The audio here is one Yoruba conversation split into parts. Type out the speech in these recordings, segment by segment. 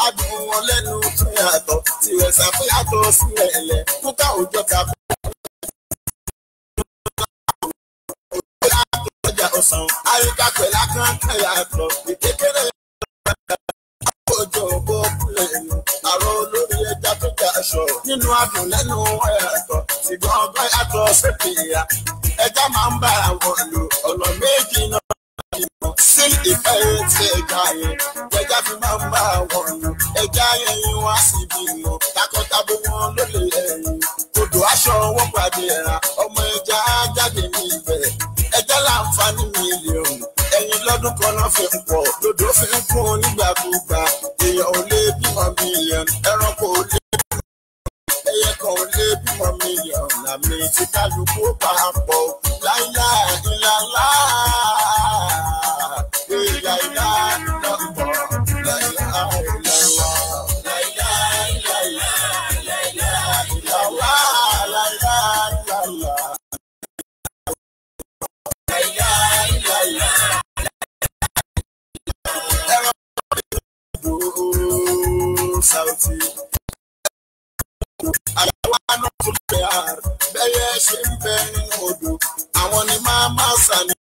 adùn wọn lẹ́nu tún yàtọ̀ tirẹ̀ ṣàfihàtọ̀ sílẹ̀ ẹ̀lẹ̀ kúkà òjò kàkó. ọjà ọ̀sán àyíká pẹ̀lú akẹ́kọ̀ọ́ yàtọ̀ ìkékeré òjò bó kúlẹ̀ nù àrò olórí ẹja tó jà aṣọ nínú adùn lẹ́nu wọn yàtọ̀ ṣùgbọ́n ọgbọ́n yàtọ̀ sókè ìyá ẹja máa ń bára wọn lò ọ̀nà méjì náà sí ìfẹ́ tí ẹja yẹn ẹja fi máa ń bá wọn lò ẹja yẹn wá síbi ìmọ̀ takọtabo wọn ló lè ẹ̀yìn odò aṣọ wọn pàdé ẹ̀ra ọmọ ẹja jáde ní ibẹ̀ ẹja láǹfààní mílíọ̀nù ẹ̀yìn lọ́dún kan náà fi ń pọ̀ lodò fi ń kún nígbàkúgbà èèyàn ò lè bímọ mílíọ̀nù ẹranko ò lè ẹyẹ kan ò lè bímọ mílíọ̀nù àmì tí kálukú papọ̀ láíláí ìlàlá ìlàlá lọ́pọ̀ láíláí ìlàlá láíláí ìlàlá láíláí ìlàlá láíláí ìlàlá láíláí ìlàlá. Sauti àyàwó àná tó bẹ̀ àrùn bẹ́yẹ ṣe ń bẹ nínú odò àwọn ni máa máa sàní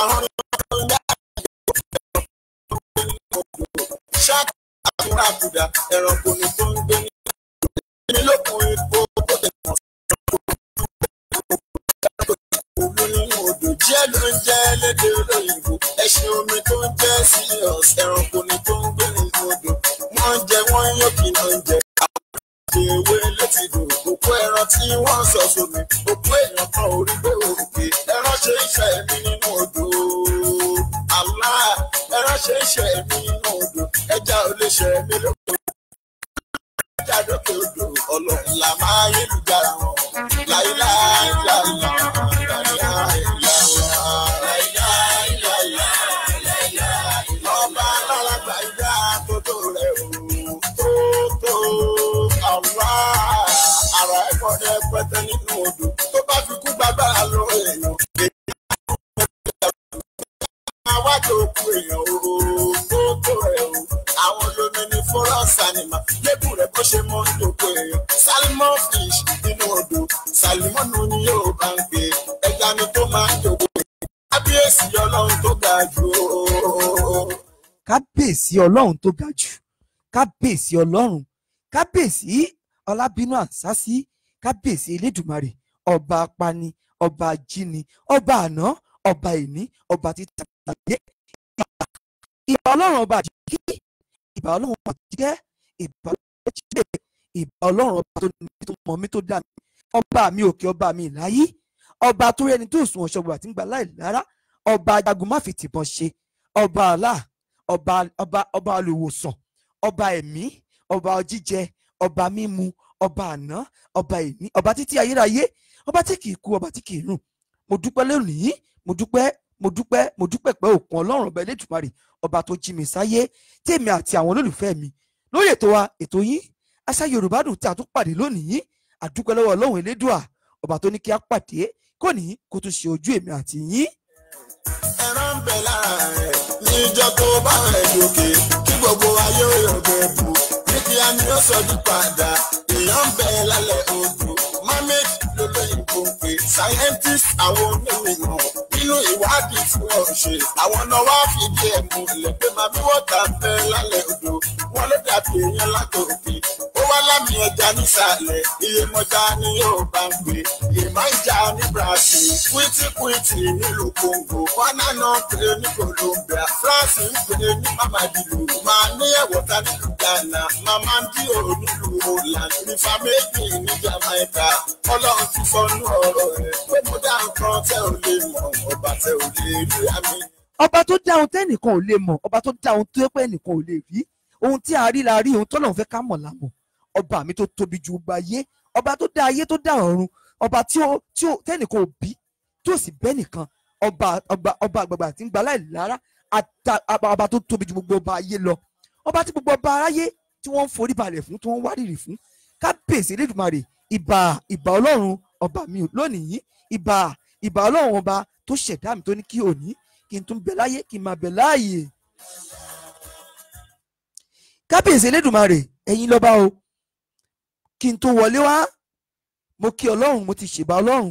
àwọn ni wọ́n ń dá nínú odò ṣáàkì àkúrà àbùdá ẹranko ni tó ń gbé nínú odò èmi lókun ipò tó lè mọ̀ olú nínú odò díẹ̀ ló ń jẹ́ lédè olóyìnbó ẹṣin omi tó ń jẹ́ serious ẹranko ni tó ń gbé nínú odò wọ́n ń jẹ wọ́n ń yókì náà ń jẹ ewé létí dùn òkú ẹran tí wọ́n sọ sómi òkú èèyàn kan orí gbé òkè ẹran ṣe ń ṣe ẹ̀mí nínú odò àlá ẹran ṣe ń ṣe ẹ̀mí nínú odò ẹja ò lè ṣe ẹ̀mí lóko ẹja dókè odò ọlọ́run là máa yélujára wọn láíláí láíláí láíláí láíláí láíláí ọba alálàgbà ìdá tó tó rẹ̀ o tó àwa ara ẹ̀kọ́ rẹ̀ pẹ́tẹ́ nínú odò tó bá fi kú gbàgbára lọ èèyàn àwa tó kú èèyàn tó rẹ̀ o àwọn olómi ní forest animal lébù rẹ̀ bó ṣe mọ́ ìdókò èèyàn salmon fish nínú odò salimonu ni yóò bá ń gbé ẹja ni tó máa ń dòkò kábíyèsí ọlọ́run tó ga jù o. kábíyèsí ọlọ́run tó ga jù kábíyèsí ọlọ́run kábíyèsí ọlábínú àṣásí kábíyèsí elédùmarè ọba apani ọba ajíni ọba àná ọba ìní ọba títà ayé ìbà ọlọ́run ọba àjíkí ìbà ọlọ́run ọba àjíkẹ́ ìbà ọlọ́run àjíkẹ́ ìbà ọlọ́run ọba tó mọ̀ mí tó dá mi ọba mi òkè ọba mi ìláyé ọba tó rẹni tó sùn ọ̀ṣọ́gbà àti ń gbà láì lára ọba ajagun má fi tìbọn ṣe ọba àlà ọba olùwòsàn ọba ẹ̀mí ọba jíjẹ ọba mímu ọba àná ọba ìní ọba títí ayérayé ọba tí kìí kú ọba tí kìí rùn mo dúpẹ́ lónìí mo dúpẹ́ pé òkun ọlọ́run ọba elédùmarè ọba tó jí mi sáyé tèmi àti àwọn olólùfẹ́ mi lórí ètò wa ètò yín àṣà yorùbá dùn tí a tún pàdé lónìí àdúpẹ́ lọ́wọ́ ọlọ́run elédùà ọba tó ní kí a pàdé kò ní kó tún ṣe ojú èmi àti yín. ẹran ń bẹ lára rẹ̀ níjọ́ tó bá rẹ̀ lókè kí gbogbo ayé òyìnbó bù ní kí a ní ó sọdún padà èèyàn ń bẹ lálẹ́ odò mammed lólóyìnbó ń pè scientist àwọn onímọ̀ nínú ìwádìí tí wọ́n ṣe àwọn náà wá fìdí ẹ̀ múlẹ̀ pé màmí wọ́tà ń bẹ lálẹ́ odò wọn ló dàbí èèyàn látòkè ó wá lámì ẹja nísàlẹ̀ iyemọja ni yóò bá ń gbé ìmọ̀-ìjà ní Brazil kwitikwiti nílùú Congo ghana náà pè ní Colombia France ń pè ní mamadilu máa ní ẹ̀wọ̀ta nílùú Ghana mamandíò nílùú Holland nífa méjì ní Jamaica ọlọ́run ti sọnù ọ̀rọ̀ rẹ̀ pé mo dá nǹkan tẹ́ ò lè mọ̀ ọba tẹ́ ò lè rí àmì. ọba tó dá ohun tẹ́nìkan ò lè mọ̀ ọba tó dá ohun tó pẹ́ nìkan ò lè rí ohun tí a rí la rí ohun tọ́lọ́run fẹ́ ká mọ̀ la mọ̀ ọba mi tó tóbi ju gbogbo ayé ọba tó dá ayé tó dá ọ̀run ọba tí ó tẹ́nìkan ò bí tí ó sì bẹ́ nìkan ọba àgbàgbà tí ń gba láì lára ọba tó tóbi ju gbogbo ọba ayé lọ ọba tí gbogbo ọba aráyé tí wọ́n ń forí balẹ̀ fún tí wọ́n ń wárìrì fún kábíyèsí elédùmarè ìbà ọlọ́run ọba mi lónìí ìbà ọlọ́run ọba tó ṣẹ̀dá mi tó ní kí òní kí n tún bẹ láyé kí n máa bẹ láàyè kábíyèsí elédùmarè ẹ̀yin lọ́ba o. Kí n tó wọlé wá mo kí ọlọ́run, mo ti ṣèbà ọlọ́run,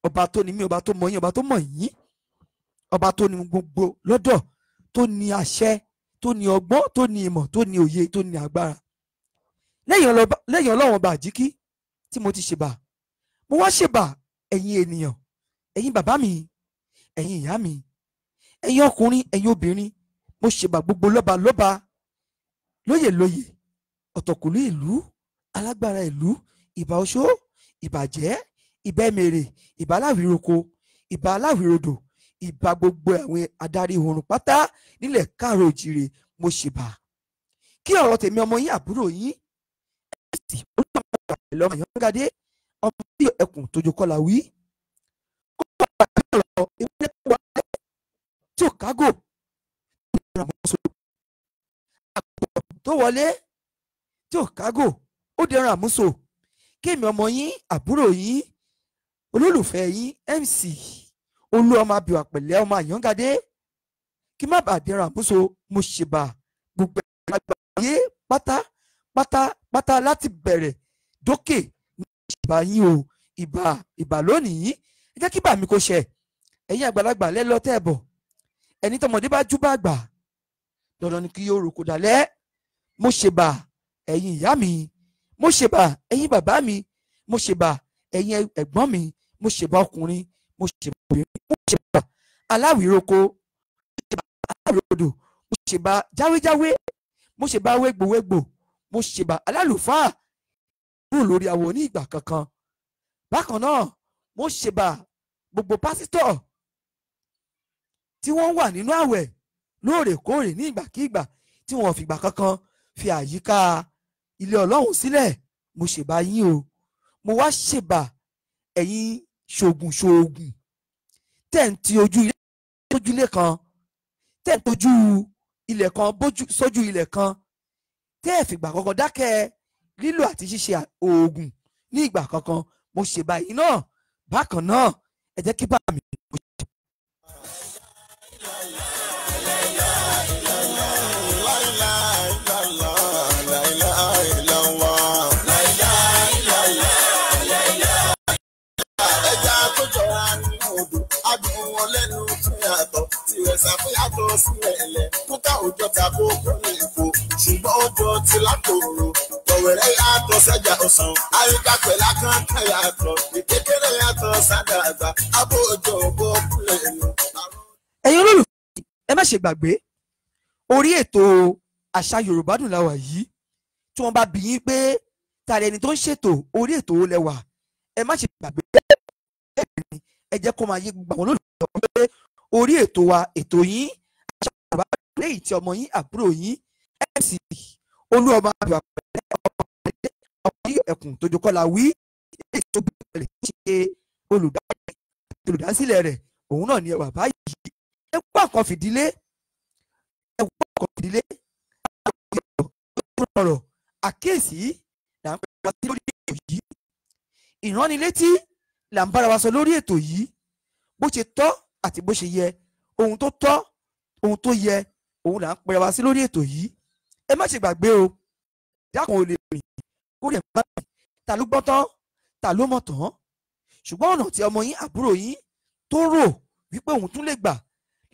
ọba tó ní mí, ọba tó mọ̀ yín, ọba tó mọ̀ yín, ọba tó ní gbogbo lọ́dọ̀, tó ní àṣẹ, tó ní ọgbọ́n, tó ní ìmọ̀, tó ní òye, tó ní agbára. Lẹ́yìn ọlọ́run ọba àjíkí tí mo ti ṣèbà, mo wá ṣèbà ẹ̀yin ènìyàn, ẹ̀yin bàbá mi, ẹ̀yin ìyá mi, ẹ̀yin ọkùnrin, ẹ̀yin obìnrin. Mo ṣèbà gbogbo lọ́ba lọ́ba, lóyè lóyè, ọ̀tọ̀kùlú ìlú, alágbára ìlú, ìbà oṣó, ìbàjẹ́, ìbà ẹ̀mẹ̀rẹ̀, ìbà aláwìroko, ìbà aláwìrodò, ìbà gbogbo àwọn adarí oòrùn pátá nílẹ̀ káàrọ̀ òjìrè. Mo ṣèbà kí ọ̀rọ̀ tèmi ọmọ yín àbúrò yín lọ́mọ Àyàngaládé ọmọ tí ẹkùn tójú kọlà wí kó bá ọ̀rọ̀ ìwé wọlé tí ò kágò tó wọlé tí ò kágò ó dẹran àmúso. Kémi ọmọ yín àbúrò yín olólùfẹ́ yín MC Olú ọmọ Abíwá Pẹ̀lẹ́ ọmọ Àyàngaládé kí má bàa dẹran àmúso. Mo ṣèbà gbogbo àgbáyé pátápátá láti bẹ̀rẹ̀ dókè. Ìbà yín o, ìbà lónìí. Ẹ jẹ́ kí bà mí kó ṣẹ. Ẹ̀yin àgbàlagbà lẹ́lọ́ tẹ́ ẹ̀ bọ̀, ẹni tọmọdé bá jú bá àgbà dandan ni kí yóò roko dálẹ̀. Mo ṣèbà ẹ̀yin ìyá mi, mo ṣèbà ẹ̀yin bàbá mi, mo ṣèbà ẹ̀yin ẹ̀gbọ́n mi, mo ṣèbà ọkùnrin, mo ṣèbà obìnrin, mo ṣèbà aláwìroko, mo ṣèbà aláwìrodò, mo ṣèbà jáwéjáwé, mo ṣèbà wégbòwégbò, mo ṣèbà alálùfáà kúrò lórí àwọ̀ ní ìgbà kankan. Bákan náà mo ṣèbà gbogbo pásítọ̀ tí wọ́n wà nínú àwẹ̀ lóòrèkóòrè ní ìgbàkígbà tí wọ́n fìgbà kankan fi àyíká ilé Ọlọ́run sílẹ̀. Mo ṣèbà yín o. Mo wá ṣèbà ẹ̀yin ṣògùn tẹ̀ ń ti ojú ilé sójúlé kan, tẹ̀ ń tojú ilẹ̀ kan sójú ilẹ̀ kan, tẹ́ ẹ̀ fìgbà kankan dákẹ́ lílò àti ṣíṣe oògùn ní ìgbà kankan. Mo ṣèbà yín náà. Bákan náà ẹ jẹ́ kí bá mi. Ṣàfihàn sílẹ̀ ẹ̀lẹ́ kúkà òjò tàbí òkú ní ìfò ṣùgbọ́n òjò ti lákòrò ọ̀wẹ̀rẹ̀ yàtọ̀ sẹ́jà ọ̀sán àyíká pẹ̀lá kan yàtọ̀ ìkékeré yàtọ̀ sádàgbà abó òjò òbó kúlẹ̀ ẹ̀nu. Ẹ̀yin olólùfẹ́ ẹ má ṣe gbàgbé orí ètò àṣà Yorùbá Dùn láwà yìí. Tí wọ́n bá bi yín pé tààrẹ ẹni tó ń ṣètò orí ètò ó lẹ́wà, ẹ má ṣe gbàgbé ẹ jẹ́ kó máa yé gbogbo àwọn olólùfẹ́ pé orí ètò wa, ètò yín àṣà Yorùbá lẹ́yìn tí ọmọ yín àbúrò yín MC Olú ọmọ Abíwá Pẹ̀lẹ́ ọmọ ẹkùn tójú kọlà wí ètò ìbẹ̀rẹ̀ ṣe olùdásílẹ̀ rẹ̀ òun náà ni ẹwà báyìí. Ẹ kú àkàn fìdílé ọ̀rọ̀ àkíyèsí là ń pè wá sí lórí ètò yìí. Ìránnilétí là ń bára wa sọ lórí ètò yìí bó ṣe tọ́ àti bó ṣe yẹ. Ohun tó tọ́, ohun tó yẹ, òun là ń pè wá sí lórí ètò yìí. Ẹ má ṣe gbàgbé o, dákun ò lè rìn kó lè bá mi. Ta ló gbọ́ tán, ta ló mọ̀ tán. Ṣùgbọ́n ọ̀nà tí ọmọ yín àbúrò yín tó rò wípé òun tún lè gbà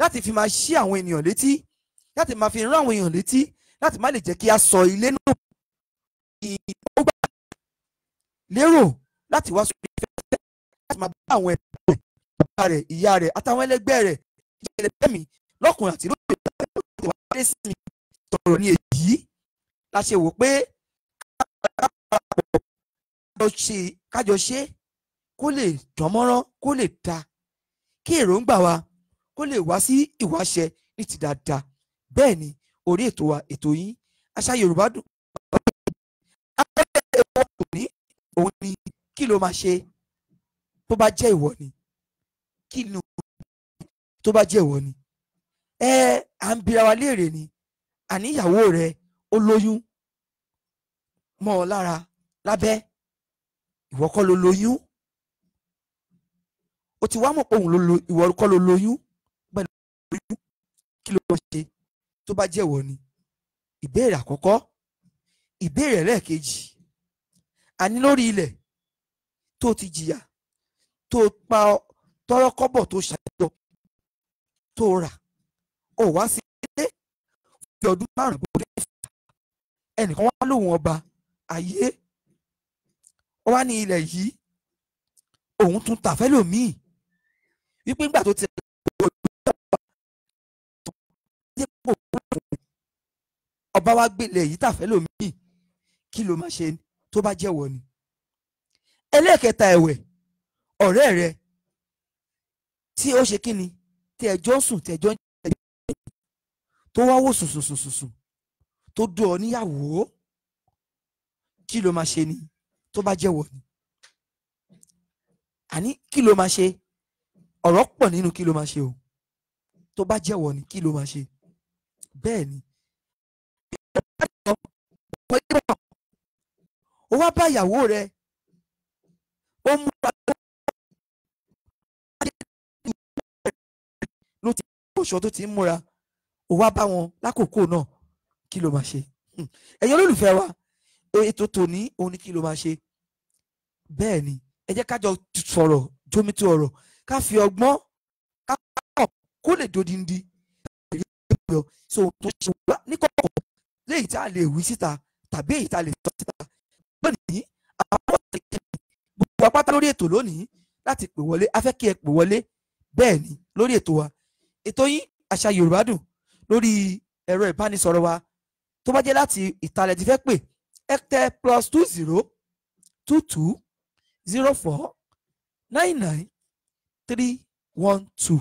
láti fi máa ṣí àwọn ènìyàn létí, láti máa fi rán àwọn èèyàn létí, láti má lè jẹ́ kí a sọ ilé náà ó gbà lérò láti wá sórí ìfẹ́ láti máa bá àwọn ẹ̀gbọ́n rẹ̀, bàbá rẹ̀, ìyá rẹ̀ àtàwọn ẹlẹgbẹ́ rẹ̀ ẹlẹgbẹ́ mi lọ́kùnrin àti lóde ìwádìí sí mi sọ̀rọ̀ ní èyí. La ṣe wò pé kájọ ṣe kó lè dánmọ́rán, kó lè da, kí èròǹgbà wa kó lè wá sí ìwáṣẹ ní ti dáadáa. Bẹ́ẹ̀ ni orí ètò wa, ètò yín àṣà Yorùbá Dùn òun ni kí ló máa ṣe tó bá jẹ́ ìwọ ni, kí ni tó bá jẹ́ ìwọ ni. À ń bira wa léèrè ni, àníyàwó rẹ ó lóyún mọ́ ọ lára lábẹ́, ìwọ kọ́ ló lóyún. O ti wá mọ̀ pé ìwọ kọ́ ló lóyún pẹ̀lú oyún, kí ló máa ṣe tó bá jẹ́ ìwọ ni. Ìbéèrè àkọ́kọ́ ìbéèrè lẹ́ẹ̀kejì, àní lórí ilẹ̀ tó ti jìyà, tó pa tọrọ kọ́bọ̀ tó ṣàjọ tó rà, ó wá sí ilé fi ọdún 5 bó ẹnìkan wá lóhùn ọba ayé, ó wá ní ilẹ̀ yìí òun tún tà fẹ́lòmíì, wípé nígbà tó ti ọba wa gbé ilẹ̀ yìí tà fẹ́lòmíì, kí ló máa ṣe tó bá jẹ́wọ́ ni? ẹlẹ́ẹ̀kẹta ẹ̀wẹ̀, ọ̀rẹ́ rẹ tí ó ṣe kí ni, tí ẹjọ́ ń sùn, tí ẹjọ́ ń jẹ́ tó wá wò sùn tó dún ọ níyàwó, kí ló máa ṣe ni tó bá jẹ́wọ́ ni? àní kí ló máa ṣe? ọ̀rọ̀ pọ̀ nínú kí ló máa ṣe o. tó bá jẹ́wọ́ ni kí ló máa ṣe? bẹ́ẹ̀ ni ó wá bá ìyàwó rẹ, ó múra ló ti ọ̀ṣọ́ tó ti ń múra, ó wá bá wọn lákòókò náà, kí ló máa ṣe? ẹ̀yin olólùfẹ́ wa, ètò tòní òun ni kí ló máa ṣe. bẹ́ẹ̀ ni ẹ jẹ́ ká jọ sọ̀rọ̀ jómító ọ̀rọ̀, ká fi ọgbọ́n ká pọ̀ kó lè dodindi so tó ṣe wá ní kọ̀ọ̀kan léyìí tá a lè wí síta tàbí èyí tá a lè sọ síta. lónìí àwọn ọ̀sẹ̀ gbogbo apáta lórí ètò lónìí láti pè wọlé, a fẹ́ kí ẹ pè wọlé. bẹ́ẹ̀ ni lórí ètò wa, ètò yín àṣà Yorùbá dùn lórí ẹ̀rọ ìbánisọ̀rọ̀ wa, tó bá jẹ́ láti ìtàlẹ̀ ti fẹ́ pè ẹ tẹ +20 22 04 99 312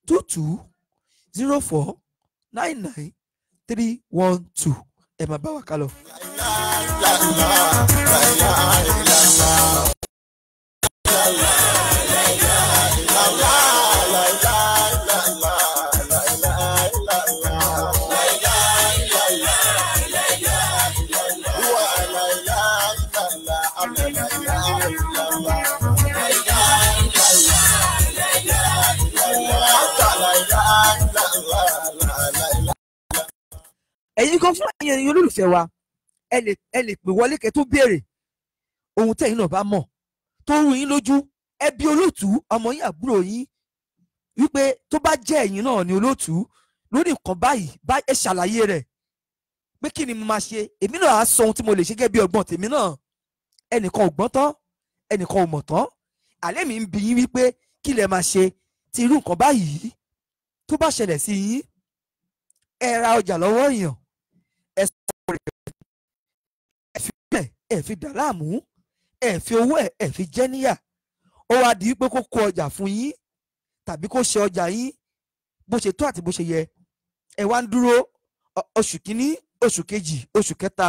22 04 99 312. ẹ máa bá wa ká lọ. ẹ̀yin kan fún ẹ̀yin olólùfẹ́ wa, ẹ lè pè wọlé kẹ́ tó béèrè ohun tẹ́yin náà bá mọ̀ tó rú yín lójú, ẹ bi olóòtú ọmọ yín àbúrò yín wípé tó bá jẹ́ ẹ̀yin náà ni olóòtú lórí nǹkan báyìí ẹ ṣàlàyé rẹ̀ pé kí ni mo máa ṣe. èmi náà á sọ ohun tí mo lè ṣe gẹ́gẹ́ bí ọgbọ́n tèmi náà. ẹnìkan ò gbọ́n tán, ẹnìkan ò mọ̀ tán. àlẹ́ mi ń bi yín wípé kí lẹ máa ṣe tí irú nǹkan báyìí tó bá ṣẹlẹ̀ sí yín. ẹ ra ọjà lọ́wọ́ èèyàn, ẹ sọ rẹ̀, ẹ fi bẹ́ẹ̀, ẹ fi dà láàmú, ẹ fi owó ẹ fi jẹ́ níyà. ó wá di pé kó kó ọjà fún yín tàbí kó ṣe ọjà yín bó ṣe tó àti bó ṣe yẹ. ẹ wá ń dúró oṣù kìíní, oṣù kejì, oṣù kẹta,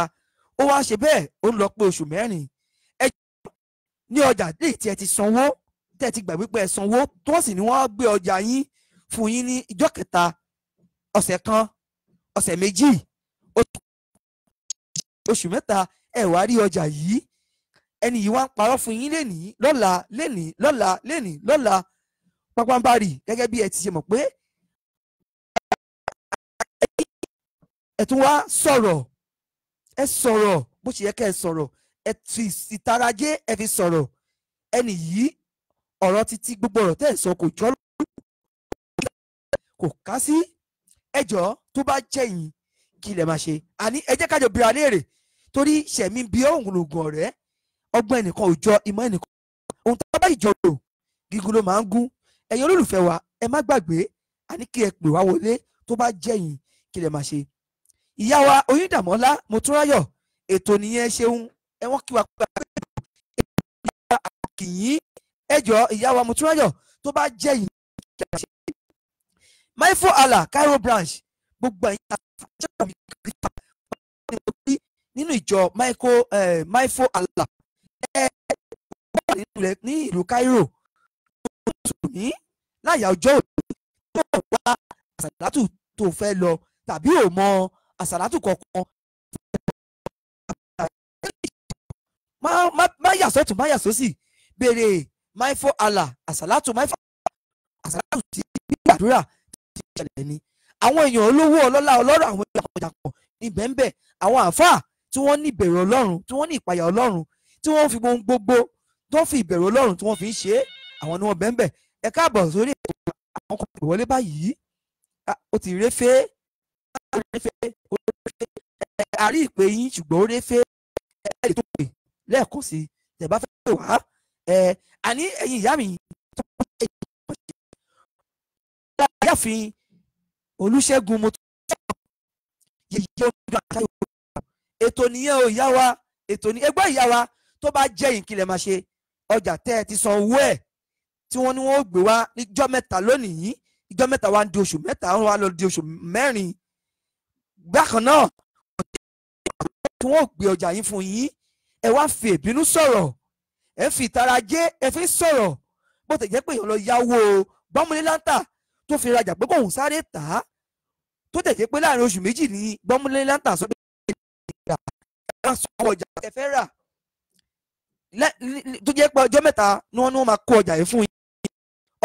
ó wá ṣe bẹ́ẹ̀ ó ń lọ pé oṣù mẹ́rin. ẹ ní ọjà dé tí ẹ ti sanwó, tẹ́ ẹ ti gbàgbé pé ẹ sanwó, tó sì ní wọ́n gbé ọjà yín fún yín ní ìjọ́ kẹta, ọ̀sẹ̀ kan, ọ̀sẹ̀ méjì, oṣù mẹ́ta, ẹ wá rí ọjà yìí. ẹni yìí wá ń parọ́ fún yín lénìí lọ́la, lénìí lọ́la, lénìí lọ́la. pápánbárì gẹ́gẹ́ bí ẹ ti ṣe mọ̀ pé ẹ tún wá sọ̀rọ̀, ẹ sọ̀rọ̀ bó ṣe yẹ kẹ́ ẹ sọ̀rọ̀, ẹ fi ìtarajé ẹ fi sọ̀rọ̀. ẹni yìí ọ̀rọ̀ títí gbogbo ọ̀rọ̀ tẹ́ ẹ sọ kò jọ́ kò ká sí. ẹjọ́ tó bá jẹ́ yín kí lẹ máa ṣe? àní ẹ jẹ́ kájọ bíra léèrè, torí ṣẹ̀mí bí òun lògùn ọ̀rẹ́, ọgbọ́n ẹnìkan ò jọ ìmọ̀ ẹnìkan. ohun tó bá ìjọ lò gígùn ló máa ń gún. ẹ̀yin olólùfẹ́ wa, ẹ má gbàgbé, àní kí ẹ pè wá wọlé tó bá jẹ́ yín kí lẹ máa ṣe. ìyá wa Oyíndàmọ́lá Motúnráyọ̀, ètò nìyẹn, ṣeun ẹ wọ́n kí wa pé kìyìn. ẹjọ́ ìyá wa Motúnráyọ̀ tó bá jẹ́ yín kí lẹ máa ṣe. Maifo Allah Cairo branch, gbogbo ẹ̀yin àfàjẹ́ mi nínú ìjọ Maifo Allah ní ìlú Cairo ní láyà ọjọ́ òní tó wá àsàlátù tó fẹ́ lọ tàbí ò mọ àsàlátù kankan, má yà sọ́tún má yà sósì, béèrè Maifo Allah àsàlátù, Maifo àsàlátù tí gbàdúrà ti ṣẹlẹ̀ ni. àwọn èèyàn olówó ọlọ́lá ọlọ́rọ̀ àwọn jàǹkànjàǹkàn ní bẹ́ẹ̀nbẹ́ẹ̀, àwọn àáfàá tí wọ́n ní ìbẹ̀rù ọlọ́run, tí wọ́n ní ìpayà ọlọ́run, tí wọ́n fi ohun gbogbo tó fi ìbẹ̀rù ọlọ́run tí wọ́n fi ń ṣe é, àwọn ni wọ́n bẹ́ẹ̀nbẹ́ẹ̀. Ẹ káàbọ̀ sórí àwọn kan pè wọlé báyìí, ó ti réfé àrí ìpè yín ṣùgbọ́n ó réfé ẹ̀ tó pè lẹ́ẹ̀kan sí tẹ̀ bá fẹ́ pè wá. Àní ẹ̀yin ìyá mi tó ṣe ìyáàfin Olúṣẹ́gun mo yẹyẹ ọdún àṣà Yorùbá, ètò nìyẹn o ìyá wa, ètò ní ẹgbẹ́ ìyá wa tó bá jẹ́ yìí kí lẹ máa ṣe. Ọjà tẹ́ ẹ ti san owó ẹ̀ tí wọ́n ní wọ́n gbé wá níjọ́ mẹ́ta lónìí, ìjọ́ mẹ́ta wá ń di oṣù mẹ́ta, wọ́n wá lọ di oṣù mẹ́rin. Bákan náà tí wọ́n gbé ọjà yín fún yín, ẹ wá fi ìbínú sọ̀rọ̀, ẹ fi ìtara jẹ́ ẹ fi sọ̀rọ̀, bó ti jẹ́ pé èèyàn lọ yáwó Gbọ́múlé Láńtà tó fi rajà pé kóun sáré tà á, tó tẹ̀ jẹ́ pé láàrin oṣù méjì ní Gbọ́múlé Láńtà sọ pé ẹ sọ ọjà ẹ fẹ́ rà, tó jẹ́ pé ọjọ́ mẹ́ta ni wọ́n máa kó ọjà yìí fún yín.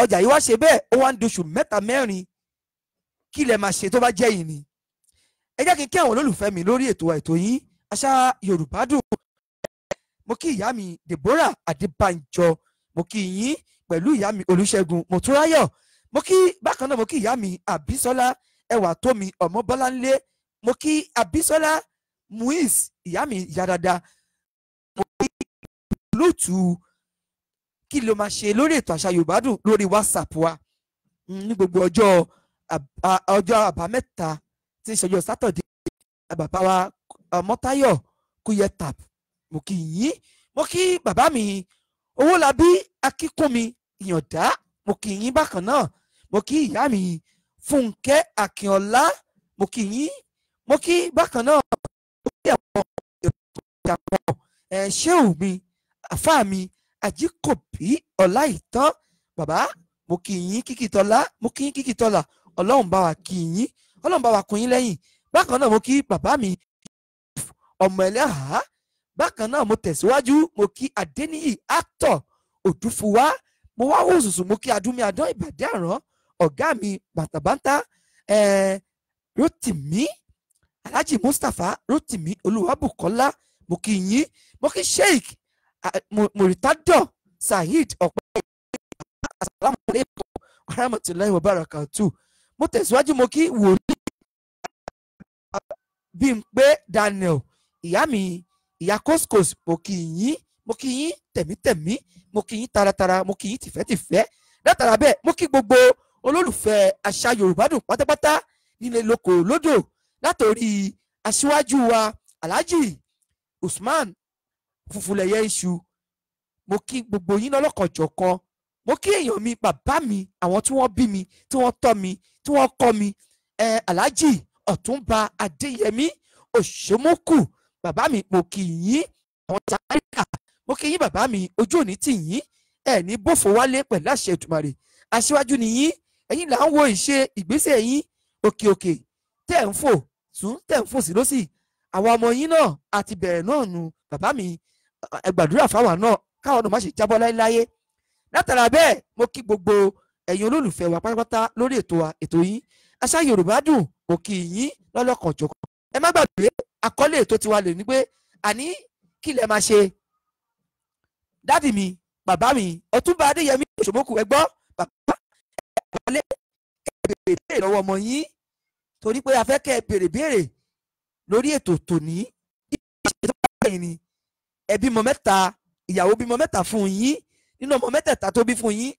Ọjà yìí wá ṣe bẹ́ẹ̀ ó wá ń di oṣù mẹ́ta mẹ́rin, kí lẹ máa ṣe tó bá jẹ́ yìí ni? Ẹ jẹ́ kí n kí àwọn olólùfẹ́ mi lórí ètò yín Àṣà Yorùbá Dùn. Mo kí ìyá mi Deborah Adébánjọ, mo kí yín pẹ̀lú ìyá mi Olúṣẹ́gun Mòtúnráyọ̀, mo kí bákan náà mo kí ìyá mi Àbísọ́lá Ẹwàtómi Ọmọbọ́láńlé, mo kí Àbísọ́lá Muiz ìyá mi ìyá dáadáa, mo kí lóòtú kí ló máa ṣe lórí ètò Àṣà Yorùbá Dùn lórí WhatsApp wa ní gbogbo ọjọ́ àbámẹ́ta tí ń ṣọjọ́ sátọ̀dé. Bàbá wa Mọ́táyọ̀ Kúyẹ̀tàp, mo kí yín, mo kí bàbá mi Owólabí Akínkúnmi Ìyàndá, mo kí yín bákan náà, mo kí ìyá mi Fúnkẹ́ Akínọlá, mo kí yín, mo kí bákan náà mo kí àwọn ìjàpọ̀ ṣéù mi àfáà mi Àjíkòbí Ọláìtàn, bàbá mo kí yín Kíkítọ́lá, mo kí yín Kíkítọ́lá, Ọlọ́run bá wa kí yín, Ọlọ́run bá wa kún yín lẹ́yìn. Bákan náà mo kí bàbá mi ọmọ ẹlẹ́hàá, bákan náà mo tẹ̀síwájú, mo kí Adéníyì actor Òdúfúwá, mo wá wò sùsù, mo kí Adúmí Adán Ìbàdí Àrán, ọ̀gá mi bàtàbàtà Rótìmí Alhaji Mustapha Rótìmí Olúwabùkọ́lá, mo kí yín, mo kí Sheikh Muritadọ Saheed Ọ̀pẹ́, assalamu alaikum warahmatullahi wabarakatuh. Mo tẹ̀síwájú, mo kí wòlíì Bímpé Daniel, ìyá mi ìyá Koscos, mo kí yín tẹ̀mítẹ̀mí, mo kí yín taratara, mo kí yín tìfẹ́tìfẹ́. Látara bẹ́ẹ̀ mo kí gbogbo olólùfẹ́ Àṣà Yorùbá Dùn pátápátá nílé lóko lódò, látòrí aṣíwájú wa Alhaji Usman Fùfúlẹ̀yẹ Iṣu, mo kí gbogbo yín lọ́lọ́kanjọ̀kan, mo kí èèyàn mi bàbá mi, àwọn tí wọ́n bí mi, tí wọ́n tọ́ mi, tí wọ́n kọ́ mi, Alhaji Ọ̀túnba Adéyẹmí Òṣómókù, bàbá mi mo kí yín, àwọn Amẹ́ríkà mo kí yín bàbá mi, ojú òní tì yín, ẹ̀ ní bófo wálé pẹ̀lú àṣẹ Èdùmàrè. Aṣíwájú ni yín, ẹ̀yin là ń wo ìṣe ìgbésẹ̀ yín òkè òkè, tẹ̀ ń fò sún tẹ̀ ń fò sí lọ́sì. Àwọn ọmọ yín náà àti bẹ̀rẹ̀ náà nu bàbá mi, ẹ gbàdúrà fáwọn náà káwọn náà má ṣe jábọ́ láéláé. Látara bẹ́ẹ̀ mo kí gbogbo ẹ̀yin olólùfẹ́ wa pátápátá lórí ètò yín Àṣà Yorùbá Dùn, mo kí yín lọ́lọ́kanjọ̀kan. Ẹ má gbàgbé àkọlé ètò tiwa lè ní pé àní kí lẹ máa ṣe. Dádì mi bàbá mi Ọ̀túnba Adéyẹmí Òṣómókù, ẹ gbọ́ bàbá ẹ béèrè béèrè lọ́wọ́ ọmọ yín, torí pé a fẹ́ kẹ́ ẹ béèrè béèrè lórí ètò tòní. Ẹ bímọ mẹ́ta, ìyàwó bímọ mẹ́ta fún yín, nínú ọmọ mẹ́tẹ̀ẹ̀ta tó bí fún yín,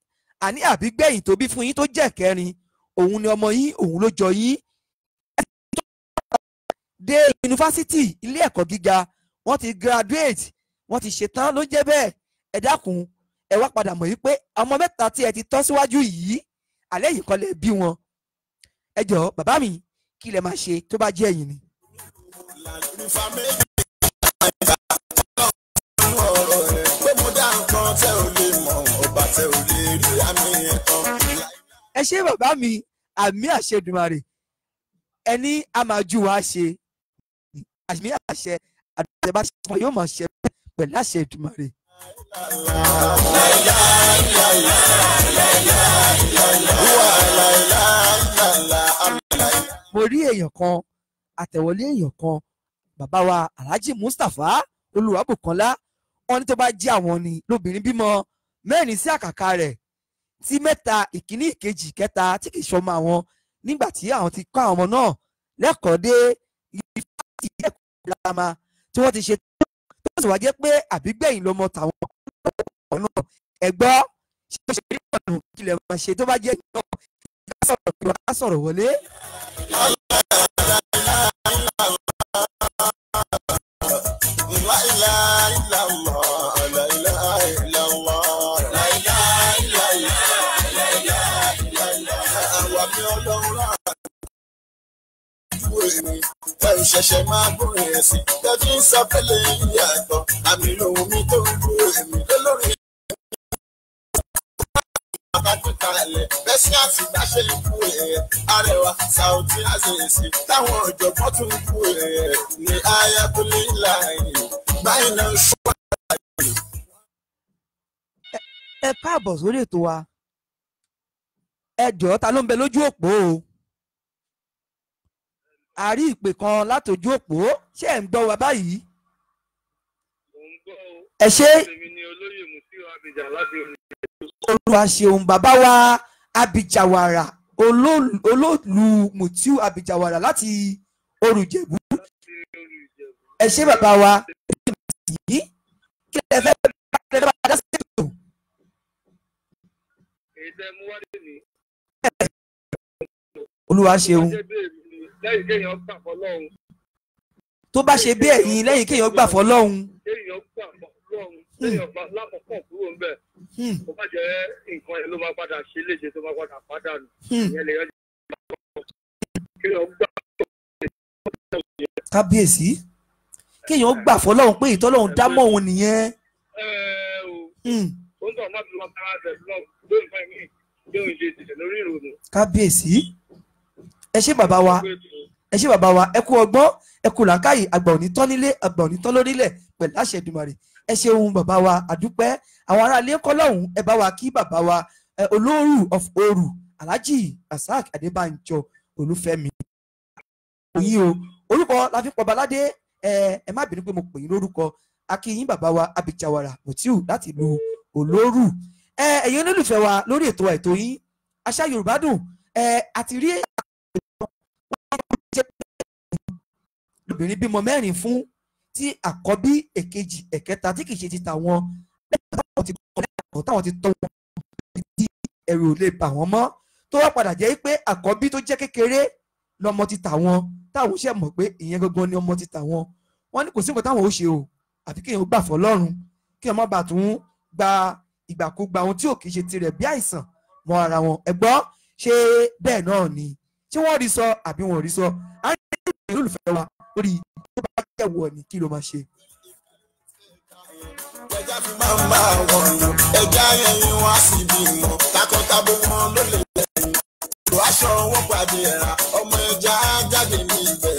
àní àbígbẹ̀yìn tó bí fún yín tó jẹ́ kẹrin, òun ni ọmọ yín, òun ló jọ yín. Dé yunifásitì ilé ẹ̀kọ́ gíga, wọ́n ti graduate, wọ́n ti ṣetán, ló jẹ́ bẹ́ẹ̀. Ẹ dákun ẹ wá padà mọ̀ yí pé ọmọ mẹ́ta tí ẹ ti tọ́ síwájú yìí, àlẹ́ yìí kọ́ lẹ bí wọn. Ẹ jọ̀ọ́ bàbá mi kí lẹ máa ṣe tó bá jẹ́ ẹ̀yin ni. Ẹ ṣé bàbá mi, àmì àṣẹ Èdùmàrè, ẹni a máa ju wa ṣe, àmì àṣẹ àdúgbò bá ṣe fún yóò máa ṣe pẹ̀lú àṣẹ Èdùmàrè. mo rí èèyàn kan àtẹ̀wọlé èèyàn kan bàbá wa Alhaji Mustapha Olúwabùkọ́lá wọn ní tó bá jẹ́ àwọn ni lóbìnrin bímọ 4 sí àkàkà rẹ̀ tí 3 ìkíní ìkejì kẹta tí kì í ṣọmọ àwọn nígbà tí àwọn ti kọ́ àwọn ọmọ náà lẹ́kọ̀ọ́ dé yunifásitì ẹ̀kọ́ girama tí wọ́n ti ṣe tó sì wá jẹ́ pé àbígbẹ̀yìn lọ́mọ tàwọn ọmọ náà ẹ̀gbọ́ ṣe é ṣe rí ọ̀nà kílẹ̀ máa ṣe tó bá jẹ́ ìgbà ká sọ̀rọ̀ wọlé. Ṣẹ̀ṣẹ̀ máa gbórin ẹ̀sìn tẹ́tí ń sáfẹ́lẹ̀ ìyàtọ̀ àmì ohun mi tó ń gbó èmi lólórí àbájúkalẹ̀ bẹ́sí àti ìdáṣẹ́ ikú ẹ̀ Arẹwà Saoty Azeez táwọn ọ̀jọ̀gbọ́n tún kú ẹ̀ ní ayatollah láàyè báyìí náà ṣùgbọ́n. Ẹ káàbọ̀ sórí ètò wa ẹ jọ̀ọ́ ta ló ń bẹ lójú òpó o a rí ìpè kan látòjú òpó ṣé ẹ̀ ń gbọ́ wa báyìí. ẹ ṣe Olúwa ṣeun bàbá wa Abijawara olóòlù Mutiu Abijawara láti Orùjẹ̀bú. ẹ ṣe bàbá wa kí lè fẹ́ bá dá sí ètò. Olúwa ṣeun. lẹ́yìn kéèyàn gbà fọlọ́run. tó bá ṣe bí ẹ̀yin lẹ́yìn kéèyàn gbà fọlọ́run. kéèyàn gbà fọlọ́run kéèyàn gbà lákòókò kúrò ń bẹ̀. kó má jẹ́ nǹkan yẹn ló máa padà ṣe léṣe tó máa padà pàdánù. ìyẹn lè yọjú kéèyàn gbà fọlọ́run. kábíyèsí kéèyàn gbà fọlọ́run pé ìtọ́lọ́run dámọ̀ òun nìyẹn. ó ń tọ́ má fi wọn kára rẹ̀ lọ lóyún fún mi lóyún ṣe ìṣẹ̀lẹ̀ lórí ìrònú. kábíyèsí ẹ ṣé bàbá wa ẹ ṣé bàbá wa ẹ kú ọgbọ́n ẹ kú làákàyè àgbà òní tán nílé àgbà òní tán lórílẹ̀ pẹ̀lú àṣẹ Èdùmàrè ẹ ṣeun bàbá wa àdúpẹ́ àwọn ará ilé ńkọ́ lọ́hùn ẹ bá wa kí bàbá wa olóòrù of Òru Alhaji Rasaq Adébánjọ Olúfẹ́mi. òyìn o orúkọ la fi pọ̀ baládé ẹ má bínú pé mo pè yín lórúkọ akíyín bàbá wa Abijawara Mutiu láti ìlú Olóòrù. ẹ̀yin olólùfẹ́ wa lórí ètò yín Àṣà Yorùbá Dùn àti rí obìnrin bímọ 4 fún tí àkọ́bí èkejì ẹ̀kẹta tí kìí ṣe ti tàwọn táwọn ti tọ́ wọn tí ẹ̀rù ò lè bà wọ́n mọ́ tó wá padà jẹ́ pé àkọ́bí tó jẹ́ kékeré lọ́mọ ti tàwọn táwọn ṣe mọ̀ pé ìyẹn gangan ni ọmọ ti tàwọn wọ́n ní kò sí nǹkan táwọn ò ṣe o àfi kéèyàn gbà fọlọ́run kí wọ́n má bàa tún gba ìgbàkúgbà ohun tí ò kìí ṣe tirẹ̀ bí àìsàn mọ́ ara wọn ẹ̀gbọ́n ṣé bẹ́ẹ̀ náà ni tí wọ́n rí sọ àbí wọ́n rí sọ á ní ìlú olùfẹ́ wa lórí tó bá jẹ́wọ́ ni kí ló máa ṣe. ẹja fi máa ń bá wọn lò ẹja yẹyin wá sí ibi wọn takọtabo wọn ló lè lẹ́yìn tó aṣọ wọn pàdé ẹ̀ra ọmọ ẹja jáde ní ibẹ̀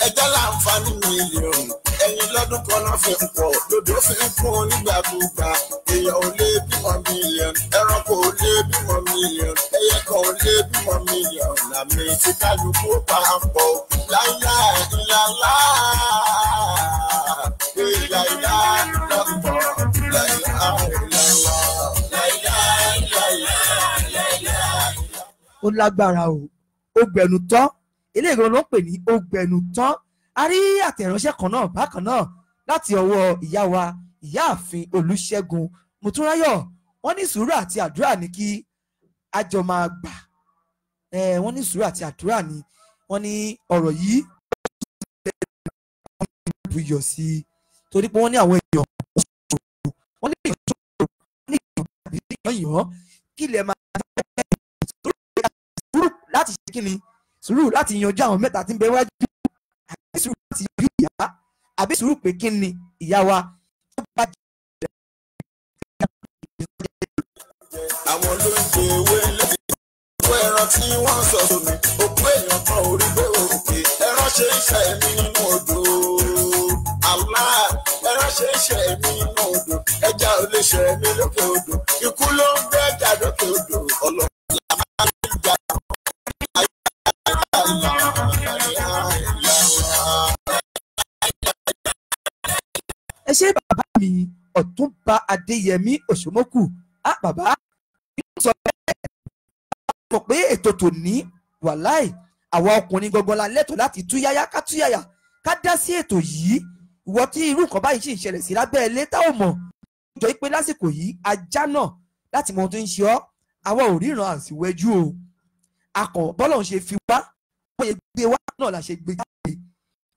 ẹja láǹfààní mílíọ̀nù ẹ̀yìn lọ́dún kan náà fi ń pọ̀ lòdò fi ń kún nígbàkúgbà èèyàn ò lè bímọ mílíọ̀nù ẹranko ò lè bímọ mílíọ̀nù ẹyẹ kan ò lè bímọ mílíọ̀nù àmì tí kálukú pa ń pọ̀ láíláí ìlàlá ìlàlá lọ́pọ̀ láíláí ìlàlá. ó lágbára o ó gbẹnu tán ilé ìgbọ̀n ló ń pè ní ó gbẹnu tán a rí àtẹ̀ránṣẹ́ kan náà bákan náà láti ọwọ́ ìyá wa ìyáàfin Olúṣẹ́gun Mòtúnráyọ̀ wọ́n ní sùúrù àti àdúrà ní kí a jọ máa gbà wọ́n ní sùúrù àti àdúrà ní wọ́n ní ọ̀rọ̀ yìí buyọ̀ sí i torí pé wọ́n ní àwọn èèyàn wọ́n ní èèyàn kí lè máa sùúrù láti ṣe kí ni sùúrù láti yanjú àwọn mẹ́ta tí ń bẹ wájú àbí sùúrù láti bí ìyá àbí sùúrù pé kí ni ìyá wa tó bá jẹ́ àwọn ló ń jẹ ewé lẹ́yìn ìwé ẹran tí wọ́n sọ sómi òkú èèyàn kan ò rí bẹ́ẹ̀ òkè ẹran ṣe ń ṣe ẹ̀mí nínú odò Allah ẹran ṣe ń ṣe ẹ̀mí nínú odò ẹja ò lè ṣe ẹ̀mí lókè odò ikú ló ń gbé ẹja lókè odò ọlọ́run làwọn máa ń jà ayé ẹ ṣé bàbá mi Ọ̀túnba Adéyẹmí Òṣómókù. Bàbá sọ mọ̀ pé ètò tòní wàláì àwọn ọkùnrin gangan la lẹ́tọ̀ọ́ láti túyáyá ká túyáyá ká dá sí ètò yìí. Ìwọ tí irú nǹkan báyìí sì ń ṣẹlẹ̀ sí lábẹ́ ilé tá ò mọ̀ jọ pé lásìkò yìí ajá náà láti mọ ohun tó ń ṣe ọ́. Àwa ò ríran àsìwẹ́jú o, akọ̀ bọ́lọ̀ ń ṣe fi wá wọ́n yẹ gbé wá náà la ṣe gbé jáde.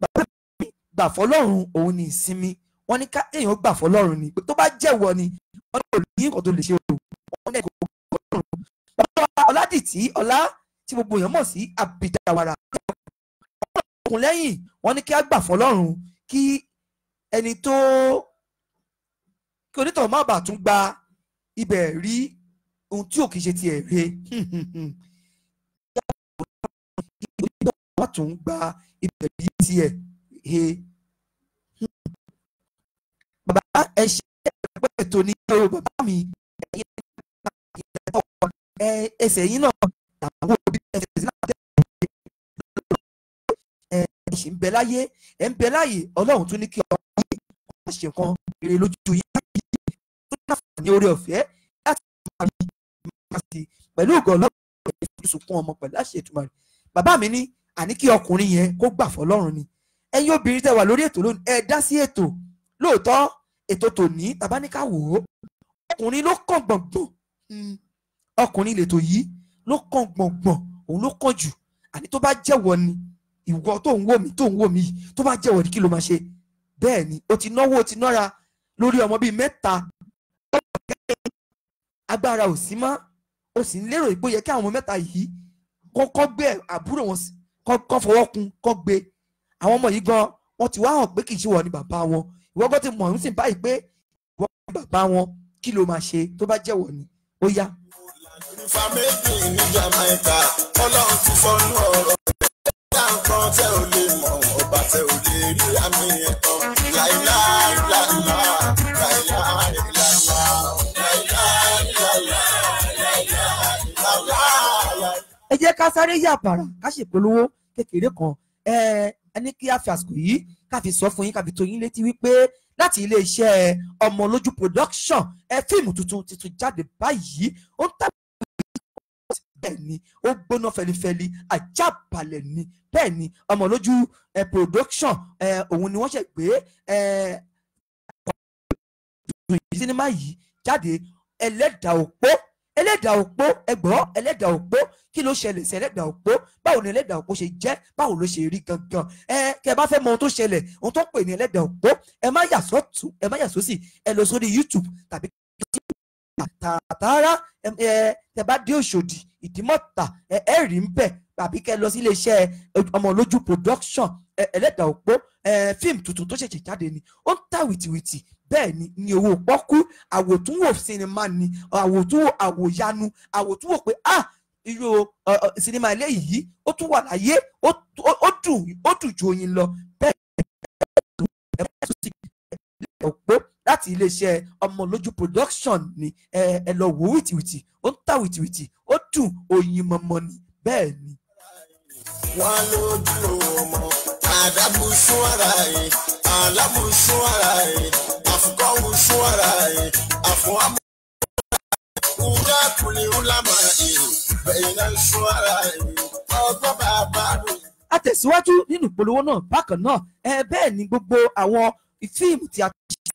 Bàbá mi gbà fọlọ́run òun ní ìsinmi, wọ́n ní ká èèyàn gbà fọlọ́run ni tó bá jẹ́wọ́ ni wọ́n ní òní nǹkan tó lè ṣe o, wọ́n ní ẹ̀kọ́ fọlọ́run. Bàbá Ọládìtì Ọlá tí gbogbo èèyàn mọ̀ sí Àbìdàwàrà ọkùnrin lẹ́yìn, wọ́n ní kí á gbà fọlọ́run kí ẹni tó kí onítọ̀ má bàa tún gba ibẹ̀ rí ohun tí ò kìí ṣe tiẹ̀ re wọ́n tún gba ibẹ̀ rí tiẹ̀ he. Bàbá ẹ ṣe ẹgbẹ́ ètò ní ọ̀rọ̀ bàbá mi ẹsẹ̀ yín náà làwọn òbí ẹsẹ̀ náà tẹ̀ ẹ ṣì ń bẹ láyé ẹ ń bẹ láyé Ọlọ́run tún ní kí ọmọ yìí wọ́n ṣe nǹkan rere lójú yín tó ní àǹfààní oore ọ̀fẹ́ láti máa rí ìmọ̀sí pẹ̀lú ògo Ọlọ́run ìfúnṣùkún ọmọ pẹ̀lú àṣẹ Èdùmàrè. Bàbá mi ní àní kí ọkùnrin yẹn kó gbà fọlọ́run ni. Ẹ̀yin obìnrin tẹ́ wà lórí ètò lónìí ẹ dá sí ètò. Lóòótọ́ ètò tòní tàbá ní ká wò ó ọkùnrin ló kàn gbọ̀ngbọ̀n, ọkùnrin lètò yìí ló kàn gbọ̀ngbọ̀n, òun ló kàn jù. Àní tó bá jẹ́wọ́ ni ìwọ tó ń wò mí yìí tó bá jẹ́wọ́ ni kí ló máa ṣe? Bẹ́ẹ̀ ni o ti náwó o ti nára lórí ọmọ bíi 3 agbára ò sí mọ́, o sì ń lérò pé ó yẹ kí àwọn ọmọ 3 yìí kọ́ gbé àbúrò wọn kọ́ fọwọ́ kun kọ́ gbé. Àwọn ọmọ yìí gan wọ́n ti wá hàn pé kì í ṣe wọ́n ni bàbá wọn. Ìwọ gan ti mọ̀ ń sìn báyìí pé ìwọ ni bàbá wọn, kí ló máa ṣe tó bá jẹ́wọ́ ni? Ó yá. Ìfà méjì ní Jamaica Ọlọ́run ti sọnù ọ̀rọ̀ ẹ̀dá nǹkan tẹ́ ò lè mọ̀ ọba tẹ́ ò lè rí àmì ẹ̀tọ́ láìláìláìlá láìláìláìlá láìláìláìlá. Ẹ jẹ́ ká sáré yà bàrà ká ṣèpolówó kékeré kan. Ẹ ní kí a fi àsìkò yìí ká fi sọ fún yín ká fi tó yín létí wípé láti iléeṣẹ́ Ọmọlójú production fíìmù tuntun jáde báyìí. Ó ń tàbí bẹ́ẹ̀ ni ó gbóná fẹlifẹli Àjààbálẹ̀ ni. Bẹ́ẹ̀ ni Ọmọlójú production òun ni wọ́n ṣe gbé sinimá yìí jáde. Ẹlẹ́dàá Òpó ẹgbọ́n Ẹlẹ́dàá Òpó kí ló ṣẹlẹ̀ sí Ẹlẹ́dàá Òpó? Báwo ni Ẹlẹ́dàá Òpó ṣe jẹ́? Báwo ló ṣe rí gangan? Kẹ́ bá fẹ́ mọ ohun tó ṣẹlẹ̀, ohun tó pè ní Ẹlẹ́dàá Òpó, ẹ má yà sọ́tún ẹ má yà sósì, ẹ lọ sórí YouTube tàbí tààrà tẹ́ bá dé Òṣòdì Ìdímọ̀tà ẹ rí ń bẹ̀, tàbí kẹ́ lọ sí iléeṣẹ́ Ọmọlójú production Ẹlẹ́dàá Òpó fíìmù tuntun tó ṣẹ̀ṣẹ̀ jáde ni. Ó ń tà wìtìwìtì bẹ́ẹ̀ ni ní owó pọ́kú. Àwòtúnwò sinimá ni, àwòtúnwò àwòyanu, àwòtúnwò pé irú sinimá ilé yìí ó tún wà láyé, ó dùn ju oyin lọ. Bẹ́ẹ̀ ni Òpó láti iléeṣẹ́ Ọmọlójú production ni ẹ lọ wò wìtìwìtì, ó ń tà wìtìwìtì, ó dùn oyin mọ́mọ́ ni. Bẹ́ẹ̀ ni. Wọ́n lójú ọmọ àdàbùsùn ara ẹ̀ alábùsùn ara ẹ̀ àfukọ́wùsùn ara ẹ̀ àfọwọ́mọ́ ńlá kùlì ńlá máa ẹ̀ bẹ̀yìn náà sùn ara ẹ̀ ọgbọ́n bàbá rẹ̀. A tẹ̀síwájú nínú ìpolówó náà bákan náà bẹ́ẹ̀ ni gbogbo àwọn fíìmù tí a ti ṣe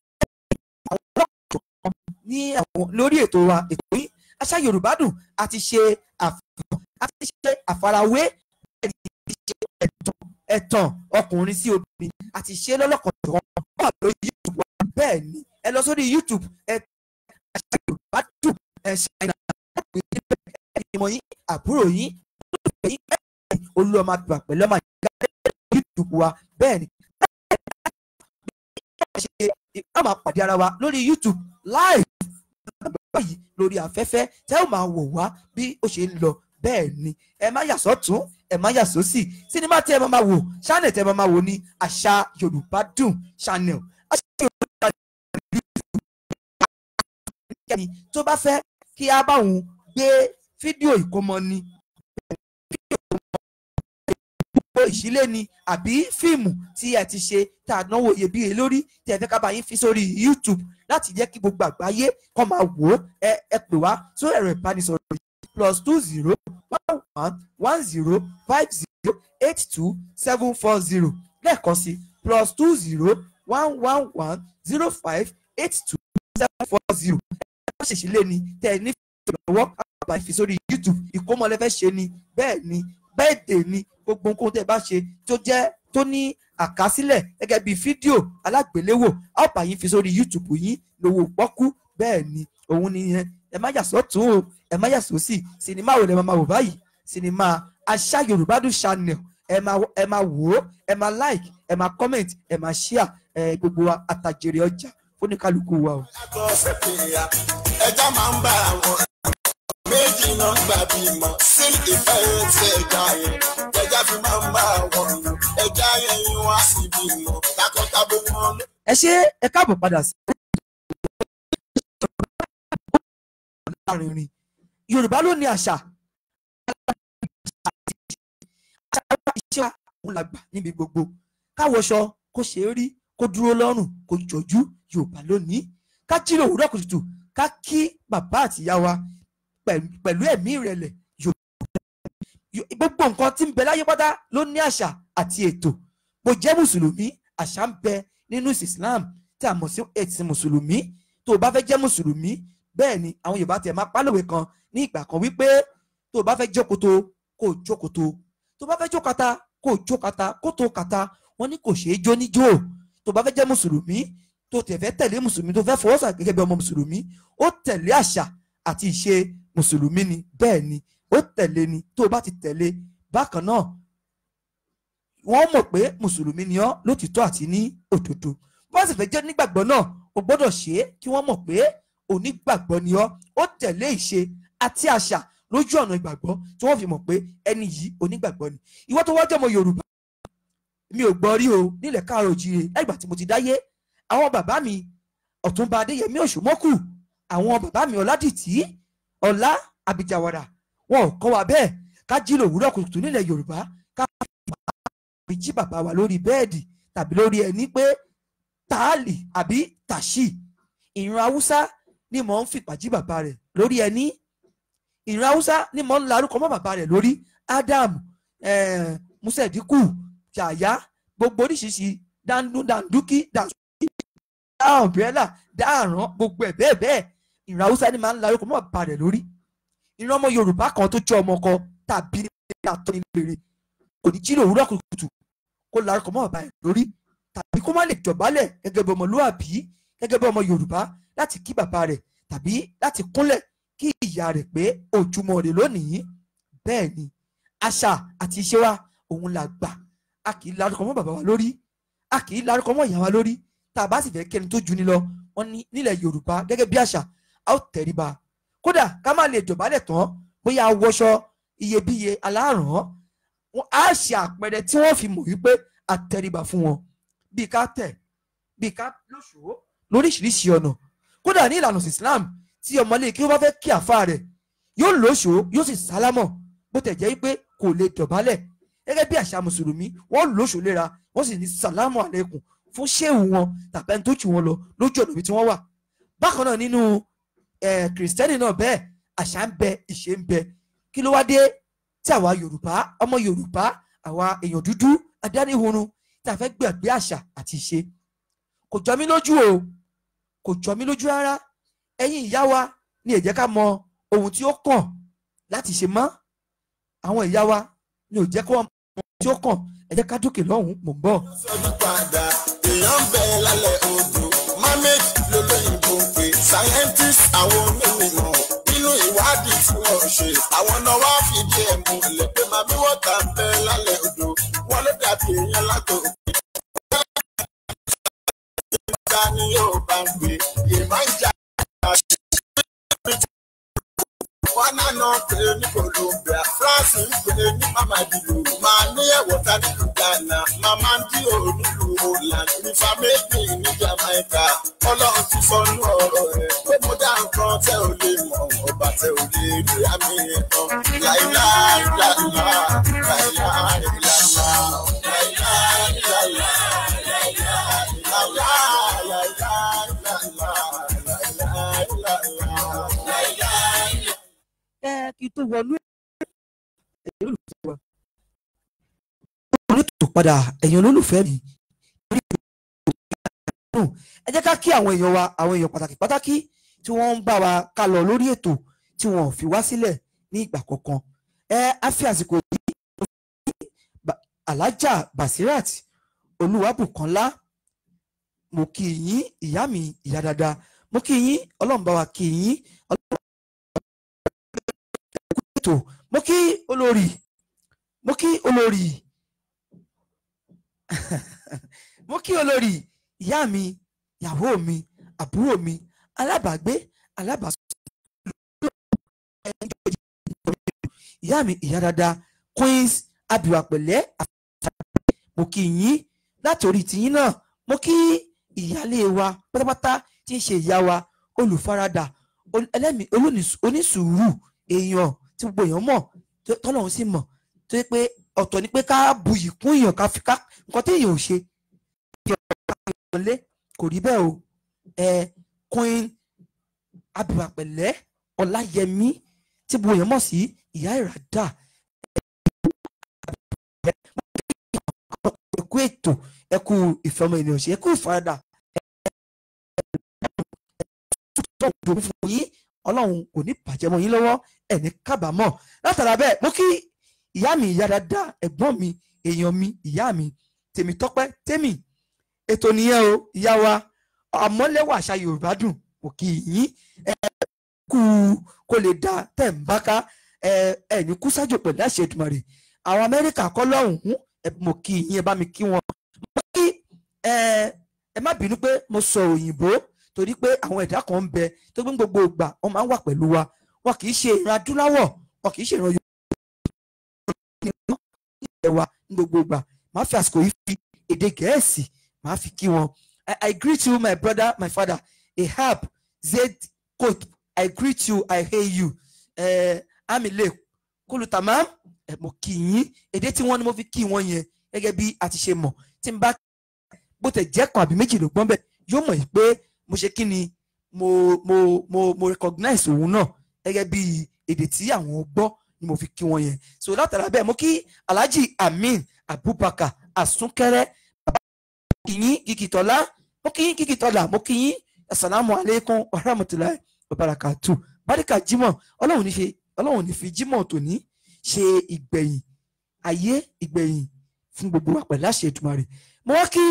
àwọn ọlọ́pàá ní lórí ètò wa ètò yìí Àṣà Yorùbá Dùn àti ṣe àfarawé ẹ̀tàn ọkùnrin sí obìnrin àti ṣe lọ́lọ́kọ̀ọ́ wà lórí YouTube wa. Bẹ́ẹ̀ ni ẹ lọ sórí YouTube Àṣà Yorùbá Dùn ṣàìnà ìmọ̀ yín àbúrò yín Olúọmọ àgbà pẹ̀lú ọmọ àgbà YouTube wa. Bẹ́ẹ̀ ni a máa pàdé ara wa lórí YouTube live báyìí lórí afẹ́fẹ́ tẹ́ ò máa wò wá bí ó ṣe ń lọ. Bẹ́ẹ̀ ni ẹ má yà sọ́tún ẹ má yà sósì. Sinimá tí ẹ máa wò, channel tí ẹ máa wò ní Àṣà Yorùbá Dùn channel. Àṣà Yorùbá Dùn tó bá fẹ́ kí a bá òun gbé fídíò ìkómọ ni ìṣílé ni àbí fíìmù tí ẹ ti ṣe tá a náwó iyebíye lórí tí ẹ fẹ́ ká bá yín fi sórí YouTube láti jẹ́ kí gbogbo àgbáyé kó máa wò ó, ẹ pè wá sórí ẹ̀rọ ìbánisọ̀rọ̀ yìí +20 11 10 50 82740 lẹ́ẹ̀kan sí +20 111 05 82740. ẹ ṣèṣì lé ní tẹ ẹ nífẹ̀ẹ́ lọ́wọ́ àbá fi sórí YouTube. ìkómọlẹ́fẹ́ ṣe ni, bẹ́ẹ̀ ni bẹ́ẹ̀dẹ̀ ni, gbogbo nǹkan tẹ́ bá ṣe tó ní àkásílẹ̀ gẹ́gẹ́ bí fídíò alágbéléwò àbá yín fi sórí YouTube yín lówó pọ́kú. bẹ́ẹ̀ ni òun nìyẹn. ẹ má yà sọ́tún o, ẹ má yà sósì. sinimá wo lẹ máa wò báyìí? sinimá Àṣà Yorùbádùn Channel. ẹ máa wò ó, ẹ máa like, ẹ máa comment, ẹ máa share, gbogbo àtàjèrè ọjà fóníkálukú wa o. ẹja máa ń bá àwọn méjì náà gbà bímọ sí ìfẹ́ tí ẹja yẹn ẹja fi máa ń bá àwọn ẹja yẹn wá sí bímọ takọtabo wọn. ẹ ṣé, ẹ káàbọ̀ padà sí arìnrìn. Yorùbá ló ní àṣà iṣẹ́ òun làgbà níbi gbogbo. káwọṣọ kó ṣe é rí, kó dúró lọ́rùn, kó jọjú. Yorùbá ló ní. ká jí lòwúrọ̀ kùtùkùtù, ká kí bàbá àti ìyá wa pẹ̀lú ẹ̀mí ìrẹ̀lẹ̀. gbogbo nǹkan tí ń bẹ láyé pátá ló ní àṣà àti ètò. bó jẹ́ mùsùlùmí, àṣà ń bẹ nínú Islam tí a mọ̀ sí ẹ̀sìn mùsùlùmí. tó o bá fẹ́ jẹ́ mùsùlùmí, bẹ́ẹ̀ ni àwọn Yorùbá tiẹ̀ máa pálòwe kan ní ìgbà kan wípé tó o bá fẹ́ jókòtò kó o jókòtò, tó o bá fẹ́ jókàtà kó o jókàtà, kó tó kàtà. wọ́n ní kò ṣeé jó níjó. tó o bá fẹ́ jẹ́ mùsùlùmí, tó tẹ̀ fẹ́ tẹ̀lé mùsùlùmí, tó fẹ́ fọwọ́sà gẹ́gẹ́ bí ọmọ mùsùlùmí, ó tẹ̀lé àṣà àti ìṣe mùsùlùmí ni. bẹ́ẹ̀ ni ó tẹ̀lé ni. tó o bá ti tẹ̀lé bákan náà, wọ́n mọ̀ pé mùsùlùmí ni ọ́ lótìtọ́ àti ní òdodo. wọ́n sì fẹ́ jẹ́ nígbàgbọ́ náà, o gbọ́dọ̀ ṣe é kí wọ́n mọ̀ pé onígbàgbọ́ ni ọ́. ó tẹ̀lé ìṣe àti àṣà lójú ọ̀nà ìgbàgbọ́ tí wọ́n fi mọ̀ pé ẹni yìí onígbàgbọ́ ni. ìwọ tó wá jẹ́ ọmọ Yorùbá, mi ò gbọ́ rí o nílẹ̀ káàrọ̀ òjìrè. ẹgbà tí mo ti dáyé, àwọn bàbá mi Ọ̀túnba Adéyẹmí Òṣùmọ́kù, àwọn bàbá mi Ọládìtì, Ọlá Àbíjàwàrà, wọn ò kọ́ wa bẹ́ẹ̀ ká jí lòwúrọ̀ kùtùkùtù nílẹ̀ Yorùbá ká fi jí bàbá wa lórí bẹ́ẹ̀dì tàbí lórí ẹni pé tààlì àbí tàṣì. ìran Haúsá ni mò ń fipá jí bàbá rẹ̀ lórí ẹni. ìran Haúsá ni mò ń larúkọ mọ́ bàbá rẹ̀ lórí. Adam, Musediku, Yàyà, gbogbo oríṣiríṣi Danduki, umbrella, dáàrán, gbogbo ẹ̀ bẹ́ẹ̀ bẹ́ẹ̀. ìran Haúsá ni máa ń larúkọ mọ́ bàbá rẹ̀ lórí. ìran ọmọ Yorùbá kan tó jẹ́ ọmọ kan tàbí ní àtọ́nilére kò ní jí lòwúrọ̀ kùtùkùtù kó larúkọ mọ́ bàbá rẹ̀ lórí, tàbí kó má lè jọ̀bálẹ̀ gẹ́gẹ́ bí ọmọlúwàbí, gẹ́gẹ́ bí ọmọ Yorùbá láti kí bàbá rẹ̀ tàbí láti kúnlẹ̀ kí ìyá rẹ̀ pé ojúmọ́ rẹ̀ lónìí. bẹ́ẹ̀ ni àṣà àti ìṣe wa òun là gbà. a kì í larúkọ mọ́ bàbá wa lórí, a kì í larúkọ mọ́ ìyá wa lórí. tá a bá sì fẹ́ kẹ́ni tó jù ní lọ, wọ́n ní nílẹ̀ Yorùbá gẹ́gẹ́ bí àṣà, a ó tẹríba. kódà ká má lè jọ̀bálẹ̀ tán bóyá wọṣọ iyebíye aláràn, á ṣe àpẹẹrẹ tí wọ́n fi mọ̀ wípé a tẹríba fún wọn. bí ká tẹ̀, bí ká lóṣòó lóríṣiríṣi ọ̀nà. kódà ní ìlànà Islam, tí ọmọlé kí ó bá fẹ́ kí àfa rẹ̀, yóò lóṣòó, yóò sì sálámọ̀, bó tẹ̀ jẹ́ pé kò lè dọ̀bálẹ̀. gẹ́gẹ́ bí àṣà mùsùlùmí, wọ́n lóṣòó léra, wọ́n sì ní sàlámù àlékún fún ṣéwù wọn tàbí ẹni tó jù wọn lọ lójú ọ̀nà ibi tí wọ́n wà. bákan náà nínú kìrìsìtẹ́nì náà bẹ́ẹ̀, àṣà ń bẹ, ìṣe ń bẹ. kí ló wá dé tí àwa Yorùbá, ọmọ Yorùbá, àwa èèyàn dúdú adánihunrun, tí a fẹ́ gbàgbé àṣà àti ìṣe? kò jọ mí lójú o, kò jọ mí lójú rárá. ẹ̀yin ìyá wa ni ẹ jẹ́ ká mọ ohun tí ó kàn láti ṣe mọ́. àwọn ìyá wa ni ò jẹ́ kó mọ ohun tí ó kàn. ẹ jẹ́ ká dókè lọ́hùn-ún, mò ń bọ̀. sọdún padà èèyàn ń bẹ lálẹ́ odò mamage lolóyìnbó ń pè scientist àwọn onímọ̀ nínú ìwádìí tí wọ́n ṣe àwọn náà wá fìdí ẹ̀ múlẹ̀ pé màmí wọ́tà ń bẹ lálẹ́ odò wọ́n ló dàbí èèyàn látòkè. ìgbà ni yóò bá ń gbé yé máa ń jà wọn náà pè ní Colombia France sì ń pè ní mama dìlù máa ní ẹ̀wọ̀ ta nílùú Ghana mama ń dí òun nílùú Holland nífa méjì ní Jamaica ọlọ́run ti sọnù ọ̀rọ̀ ẹ̀ pé mo dá nǹkan tẹ́ ò lè mọ̀ ọba tẹ́ ò lè rí àmì ẹ̀tàn láìláìláìlá láìláìláìlá láìláìláìlá. Kí tó wọnú ẹ̀yìn olólùfẹ́ wa olùtò padà ẹ̀yìn olólùfẹ́ mi ẹ jẹ́ ká kí àwọn èèyàn wa àwọn èèyàn pàtàkì tí wọ́n ń bá wa ká lọ lórí ètò tí wọ́n fi wá sílẹ̀ ní ìgbà kọ̀ọ̀kan á fi àsìkò yìí Alájà Basirat Olúwabùkọ́lá mo kí yín ìyá mi ìyá dáadáa mo kí yín Ọlọ́run bá wa kí yín ètò mo kí olórí mo kí olórí ìyá mi ìyàwó mi àbúrò mi alábàágbé ìyá mi ìyá dáadáa Queens Abiwapẹ̀lẹ́ mo kí yín látòrí tiyín náà mo kí ìyálé wa pátápátá tí ń ṣe ìyá wa olùfaradà ẹlẹ́mìí onísùúrù èèyàn tí gbogbo èèyàn mọ̀ tọ́lọ́run sì mọ̀ tó yẹ pé ọ̀tọ̀ ni pé ká buyì kún èèyàn ká fi ká nǹkan tí èèyàn ò ṣe kò rí bẹ́ẹ̀ o Queen Abiwapẹ̀lẹ́ Ọláyẹmí tí gbogbo èèyàn mọ̀ sí ìyá ìràdà ẹkú ètò ẹkú ìfẹ́ ọmọ ènìyàn ṣe ẹkú ìfaradà fún yín Ọlọ́run kò ní bàjẹ́ mọ́ yín lọ́wọ́ ẹni kábàámọ̀ látara bẹ́ẹ̀ mo kí ìyá mi ìyá dáadáa ẹ̀gbọ́n mi èèyàn mi ìyá mi Tèmítọ́pẹ́ Tèmí ètò nìyẹn o ìyá wa àmọ́lẹ́wà àṣà Yorùbá dùn kò kí yín kú kó lè da tẹ̀ ń bá ká ẹni kú sájò pẹ̀lú àṣẹ Èdùmàrè àwọn Amẹ́ríkà kọ́ lọ́hùn-ún mo kí yín ẹ bá mi kí wọn mo kí ẹ má bínú pé mo sọ òyìnbó torí pé àwọn ẹ̀dá kan ń bẹ tó gbé gbogbo ìgbà wọn máa ń wà pẹ̀lú wa wọn kì í ṣe ìran adúláwọ̀ wọn kì í ṣe ìran Yorùbá ní gbogbo ìgbà máa fi àsìkò yìí fi èdè Gẹ̀ẹ́sì máa fi kí wọn. I greet you my brother my father Ahab Zed Kot I greet you I hail you Amile Kolutamam mo kí yín èdè tí wọ́n ní mo fi kí wọn yẹn gẹ́gẹ́ bí a ti ṣe mọ̀ tí n bá bó tẹ̀ jẹ́ kan àbí méjì ló gbọ́n bẹ́ẹ̀ yóò mọ̀ yìí pé mo ṣe kí ni mo recognize òun náà gẹ́gẹ́ bí èdè tí àwọn gbọ́ ni mo fi kí wọn yẹn so látara bẹ́ẹ̀ mo kí Alhaji Amin Abubakar Asunkẹrẹ bàbá kìyín Kìkìtọ́lá mo kí yín Kìkìtọ́lá mo kí yín assalamu alaikum wa rahmatulahi wa barakatuh barika Jímọ̀ Ọlọ́run ní fi Jímọ̀ tòní ṣe ìgbẹ̀yìn ayé ìgbẹ̀yìn fún gbogbo wa pẹ̀lú àṣẹ Èdùmàrè mo wá kí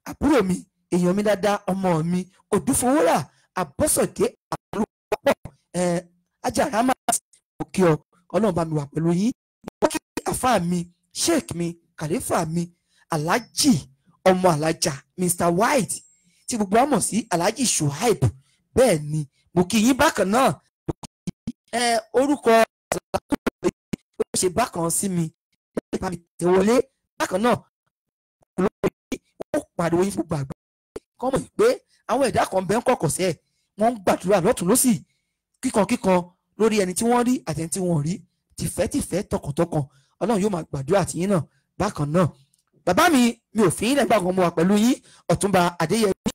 àbúrò mi èèyàn mi dáadáa ọmọ mi Odúfowórà Àbọ́sọ̀dé àlùpọ̀ Ajarama òkè ọ Ọlọ́run bá mi wà pẹ̀lú yín mo kí àfáà mi sheik mi kàlífà mi Alhaji ọmọ Alájà Mr White tí gbogbo wa mọ̀ sí Alhaji Shuaib bẹ́ẹ̀ ni mo kí yín bákan náà orúkọ ó ṣe bákan sí mi bá mi tẹ̀ wọlé bákan náà ó pariwo yín fún gbàgbà kọ́ mọ̀ pé àwọn ẹ̀dá kan bẹ́ẹ̀ ń kọ̀kọ̀ sí ẹ̀ wọ́n ń gbàdúrà lọ́tún lọ́sì kíkan lórí ẹni tí wọ́n rí àti ẹni tí wọ́n rí tìfẹ́tìfẹ́ tọkàntọkàn Ọlọ́run yóò máa gbàdúrà tiyín náà bákan náà bàbá mi ò fi yín lẹ́gbà kan mo wà pẹ̀lú yín Ọ̀túnba Adéyẹmí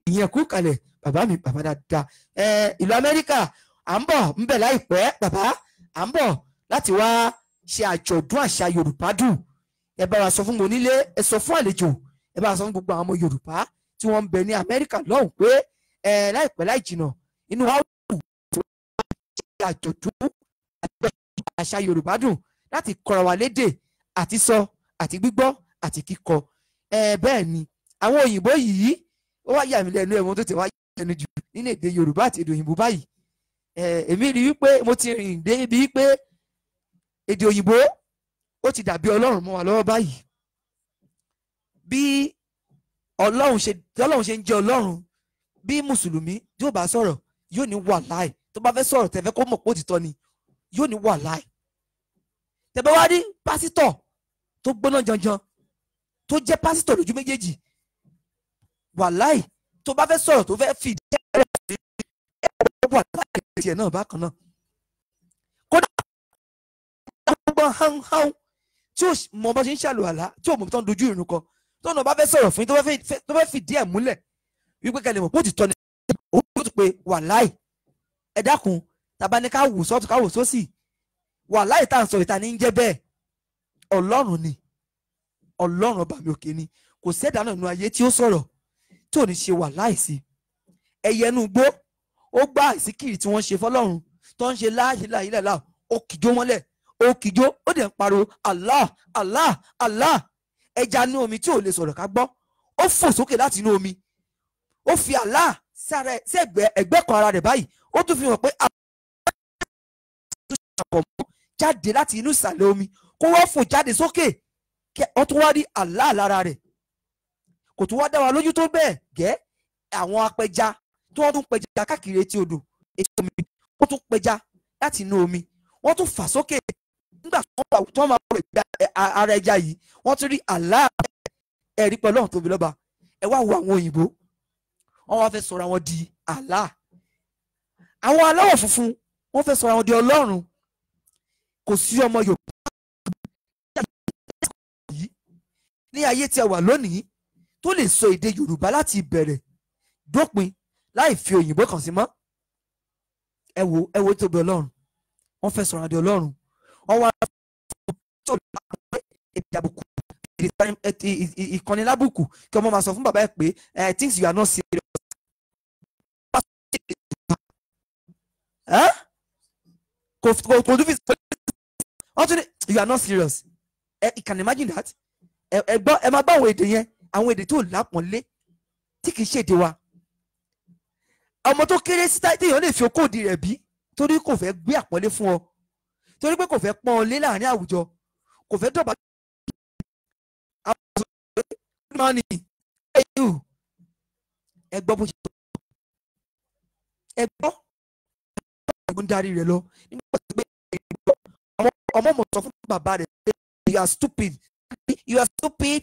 ìyẹn kú kalẹ̀ bàbá mi bàbá dáadáa ìlú Amẹ́ríkà à ń bọ̀ ń bẹ̀ láìpẹ́ bàbá à ń bọ̀ láti wá ṣe àjọ̀dún àṣà Yorùbá dùn ẹ bá wa sọ fún onílé ẹ sọ fún àlejò ẹ bá wa sọ fún gbogbo àwọn ọmọ Yorùbá tí wọ́n ń bẹ ní Amẹ́ríkà lọ́hùn pé láìpẹ́ láì jìnnà inú wa wù tí wọ́n ṣe àjọ̀dún àṣà Yorùbá dùn láti kọ́ra wa lédè àti sọ àti gbígbọ́ àti kíkọ bẹ́ẹ̀ ni àwọn òyìnbó yìí ó wá yà mí lẹ́nu ẹ̀wọ̀n tó ti wá yà mí jù nínú èdè Yorùbá àti èdè òyìnbó báyìí èmi rí wípé mo ti rìn dé ibi wípé èdè òyìnbó ó ti dàbí Ọlọ́run mọ́ wa lọ́wọ́ báyìí bí Ọlọ́run ṣe ń jẹ́ Ọlọ́run bí mùsùlùmí yóò bá sọ̀rọ̀ yóò ní wàláì tó bá fẹ́ sọ̀rọ̀ tẹ́fẹ́ kó mọ̀ pé òtítọ́ ni yóò ní wàláì. tẹ̀bẹ́ wá rí pásítọ̀ tó gbóná janjan tó jẹ́ pásítọ̀ lójú méjèèjì, wàláì tó bá fẹ́ sọ̀rọ̀ tó fẹ́ fìdí ẹ̀rọ wàláì tiẹ̀ náà bákan náà. kódà gbọ́n hán tí ò mọ bá ṣe ń ṣàlùwàlá, tí ò mọ tó ń dojú ìrun kọ, tó náà bá fẹ́ sọ̀rọ̀ fún yín tó fẹ́ fìdí ẹ̀ múlẹ̀ wípé kẹ́lẹ́ mọ̀ pé ó ti tọ́ ni ó tún pé wàláì ẹ dákun tàbá ní ká wò sọ́tún ká wò sósì, wàláì tá à ń sọ ìta ní ń jẹ́ bẹ́ẹ̀. Ọlọ́run ni, Ọlọ́run ọba mi òkè ni, kò sẹ́dá náà nínú ayé tí ó sọ̀rọ̀ tí ò ní ṣe wàláì sí. ẹyẹ inú igbó ó gbá àìsíkiri tí wọ́n ṣe fọlọ́run tó ń ṣe láàyè ó kìjó mọ́lẹ̀, ó kìjó, ó dẹ̀ ń pariwo Allah Allah Allah. ẹja ní omi tí ò lè sọ̀rọ̀ ká gbọ́, ó fò sókè láti inú omi, ó fi Allah sí ẹgbẹ́ kan ara rẹ̀ báyìí, ó tún fi hàn pé àkọ́mọ́ jáde láti inú ìsàlẹ̀ omi kó wọ́n fò jáde sókè, ó tún wá rí Allah lára rẹ̀. kò tún wá dá wa lójú tó bẹ́ẹ̀ gẹ́, àwọn apẹja tí wọ́n tún pẹja káàkiri etí odò etí omi, wọ́n tún pẹja láti inú omi, wọ́n tún fà sókè. nígbà tí wọ́n máa wọ ara ẹja yìí, wọ́n tún rí Allah ẹ̀rí pẹ̀lú ọ̀hún tóbi lọ́ba. ẹ wá wo àwọn òyìnbó, wọ́n wá fẹ́ sọ̀rọ̀ àwọn di Allah. àwọn aláwọ̀ funfun wọ́n fẹ́ sọ̀rọ̀ àwọn di Ọlọ́run. kò sí ọmọ Yorùbá yìí ní ayé tí a wà lónìí tó lè sọ èdè Yorùbá láti ìbẹ̀rẹ̀ dópin láì fi òyìnbó kàn sí mọ́. ẹ wo tóbi Ọlọ́run, wọ́n fẹ́ sọ̀rọ̀ àdé Ọlọ́run, wọ́n wá èdè àbùkù ìkànnì lábùkù kí ọmọ máa sọ fún bàbá ẹ pé things you are not serious. kò tún fi wọ́n tún ní you are not serious. You can imagine that. ẹ máa gbọ́ àwọn èdè yẹn, àwọn èdè tó lápọ̀nlé tí kì í ṣe èdè wa. ọmọ tó kéré sí téèyàn lè fi okòòdì rẹ̀ bí torí kò fẹ́ gbé àpọ́nlé fún ọ, torí pé kò fẹ́ pọ́n ọ lé láàrin àwùjọ, kò fẹ́ dọ̀bà. ẹ gbọ́ bó ṣe tó, ẹ gbọ́ ń darí rẹ̀ lọ nígbà tó gbé ọmọ mọ̀ sọ fún bàbá rẹ̀ pé you are stupid, you are stupid,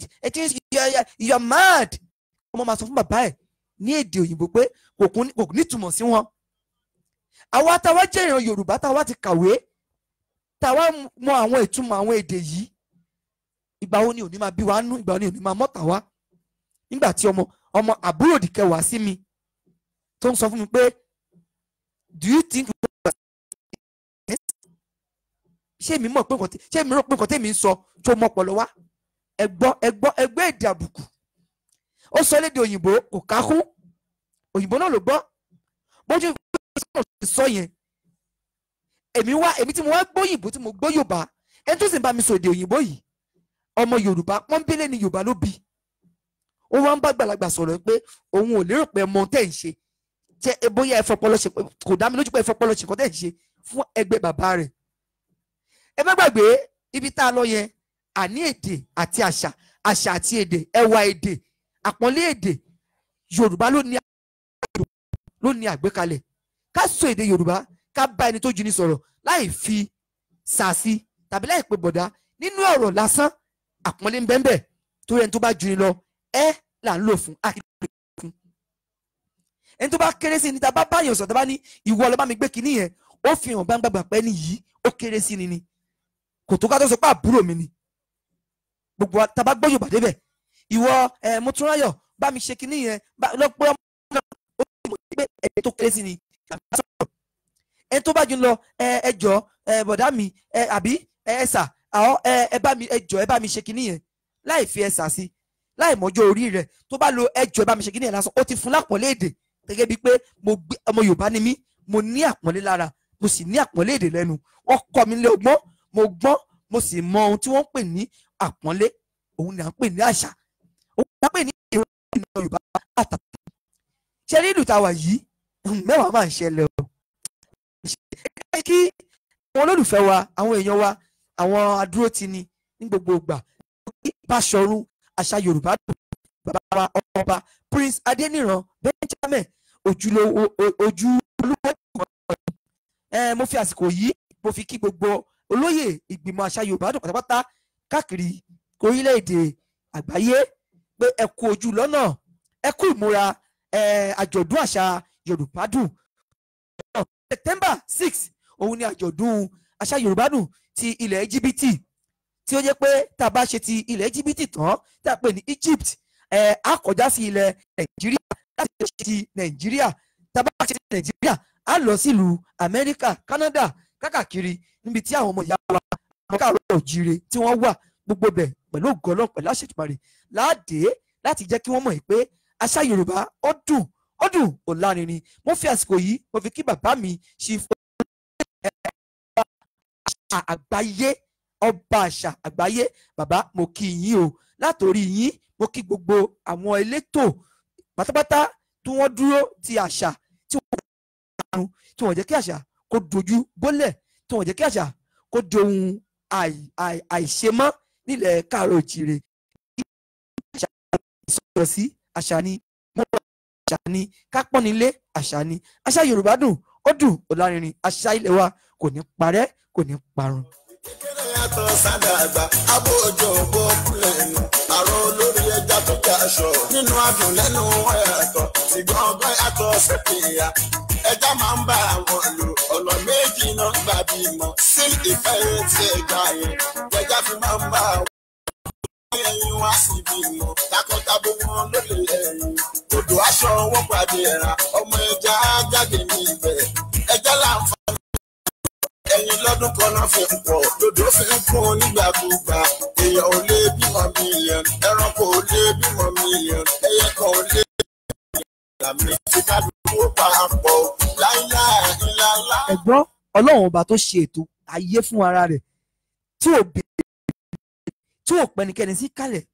you are mad. ọmọ máa sọ fún bàbá ẹ̀ ní èdè òyìnbó pé kò nítumọ̀ sí wọn. àwa táwa jẹ́ ìran Yorùbá táwa ti kàwé, táwa mọ àwọn ìtumọ̀ àwọn èdè yìí, ìgbà wo ni òní máa bí wa nú, ìgbà wo ni òní máa mọ́ta wá. nígbà tí ọmọ àbúrò òdìkẹ́ wá sí mi tó ń sọ fún mi pé do you think ṣé mi mọ̀ pé ṣé mi rò pé nǹkan tèmi ń sọ tó mọ́ ọpọlọ wá. ẹgbẹ́ èdè àbùkù. ó sọ lédè òyìnbó kò kákún, òyìnbó náà ló gbọ́ bójú sọ yẹn. èmi tí mo wá gbọ́ òyìnbó tí mo gbọ́ Yorùbá, ẹni tó sì ń bá mi sọ èdè òyìnbó yìí ọmọ Yorùbá pọ́nbélé ni Yorùbá ló bí. ó wá ń bá gbàlagbà sọ̀rọ̀ pé òun ò lérò pé ọmọ tẹ̀ ń ṣe jẹ́ bóyá ẹ fọpọlọ ṣe, kò dá mi lójú pé ẹ fọpọlọ ṣe kọ́ tẹ̀ ń ṣe fún ẹgbẹ́ bàbá rẹ̀. ẹ má gbàgbé ibi tá a lọ yẹn, àní èdè àti àṣà àti èdè, ẹwà èdè, àpọ́nlé èdè Yorùbá ló ní àgbékalẹ̀. ká sọ èdè Yorùbá, ká bá ẹni tó jù ní sọ̀rọ̀ láì fi sàásì tàbí láì pe bọ̀dá nínú ọ̀rọ̀ lásán. àpọ́nlé ń bẹ́ẹ̀ bẹ́ẹ̀ tó yẹn tó bá jù ní lọ là ń lò fún ẹni tó bá kéré sí ni tá a bá báyọ̀ sọ̀tọ̀ bá ní ìwọ ló bá mi gbé kinní yẹn, ó fi hàn gbàgbà pẹ́ nìyí ó kéré sí ni kò tó ká tó sọ pé àbúrò mi ni. gbogbo wa tá a bá gbọ́ Yorùbá débẹ̀, ìwọ Mọ́túnráyọ̀ bá mi ṣe kinní yẹn lọ́pọ̀ ọmọ náà ó sì mọ̀ pé ẹni tó kéré sí ni ẹni tó bá jù lọ ẹjọ́ bọ̀dá mi àbí ẹ̀sà ẹ bá mi ṣe kinní yẹn láì fi ẹ̀sà sí, láì mọ́jọ́ orí rẹ̀, tó bá lo ẹjọ́ ẹ bá mi ṣe kinní yẹn lásán, ó ti fún lápọ̀nlé èdè gẹ́gẹ́ bíi pé ọmọ Yorùbá ni mí, mo ní àpọ́nlé lára, mo sì ní àpọ́nlé èdè lẹ́nu. wọ́n kọ́ mi lé ọgbọ́n, mo gbọ́n, mo sì mọ ohun tí wọ́n ń pè ní àpọ́nlé, òun ni à ń pè ní àṣà, òun ni à ń pè ní ìran Yorùbá àtàtà. ṣé ní ìlú táwa yìí mẹ́wàá máa ń ṣẹlẹ̀ o. kí àwọn olólùfẹ́ wa, àwọn èèyàn wa, àwọn adúrótini ní gbogbo ìgbà Báṣọ̀run àṣà Yorùbá dùn, bàbá wa ọba Prince Adéníran Benjamin ojú olúwo. mo fi àsìkò yìí mo fi kí gbogbo olóyè ìgbìmọ̀ àṣà Yorùbá dùn pátápátá káàkiri orílẹ̀-èdè àgbáyé pé ẹ kú ojú lọ́nà, ẹ kú ìmúra àjọ̀dún àṣà Yorùbá dùn. September 6 òun ni àjọ̀dún àṣà Yorùbá dùn ti ilẹ̀ Íjíbítì, tí ó jẹ́ pé tá a bá ṣe ti ilẹ̀ Íjíbítì tán tá a pè ní Egypt, a kọjá sí ilẹ̀ Nàìjíríà láti ṣe ti Nàìjíríà, tá a bá ṣe ti Nàìjíríà a lọ sílùú Amẹ́ríkà, Canada, káàkiri níbi tí àwọn ọmọ ìyá wa àwọn káàárọ̀ oòjíire tí wọ́n wà gbogbo bẹ̀ pẹ̀lú ògọ́lọ́ pẹ̀lú àṣetùmọ̀rẹ́ láàdé láti jẹ́ kí wọ́n mọ̀ pé àṣà Yorùbá ó dùn ó lárinrin. Mo fi àsìkò yìí mo fi kí bàbá mi ṣe àṣà àgbáyé, ọba àṣà àgbáyé. Bàbá mo kí yín o, látòrí yín mo kí gbogbo àwọn elétò pátápátá tí wọ́n dúró ti àṣà tí wọ́n jẹ́ kí àṣà kó dojú bólẹ̀, tí wọ́n jẹ́ kí àṣà kó di ohun àìṣemọ́ nílẹ̀ káàárọ̀ oòjíire. Àṣà ìsọ̀rọ̀ sí àṣà ni, mọ́tò àṣà ni, kápọ́nilé àṣà ni. Àṣà Yorùbá dùn ó lárinrin. Àṣà ilẹ̀ wa kò ní parẹ́, kò ní parun. Kékeré yàtọ̀ sádàgbà, abó òjò ògbó kúlẹ̀nu, àrùn olórí ẹja tó jẹ́ aṣọ. Nínú adùn lẹ́nu wọn yàtọ̀, ṣùgbọ́n ọgbọ́n yàtọ̀ sẹ́kìyà. Ẹja máa ń bá àwọn lò, ọ̀nà méjì náà gbà bímọ. Sí ìfẹ́ tí ẹja yẹn, ẹja fi máa ń bá àwọn ẹyin wá sí bímọ. Takọtabo wọn ló lè ẹyin. Odò aṣọ wọn pàdé ẹ̀rà, ọmọ ẹja jáde ní ibẹ̀. Ẹja láǹfààní ẹyin lọ́dún kan náà fi ń pọ̀, lòdò fi ń kún nígbàkúgbà. Èèyàn ò lè bímọ mílíọ̀nù, ẹranko ò lè bímọ mílíọ̀nù, ẹyẹ kan ò lè bímọ mílíọ̀nù. Tí kálukú ó papọ̀ láíláí ńláńlá. Ẹ̀gbọ́n Ọlọ́run ọba tó ṣe ètò ayé fún ara rẹ̀ tí ò pẹ́nikẹ́ni sí kalẹ̀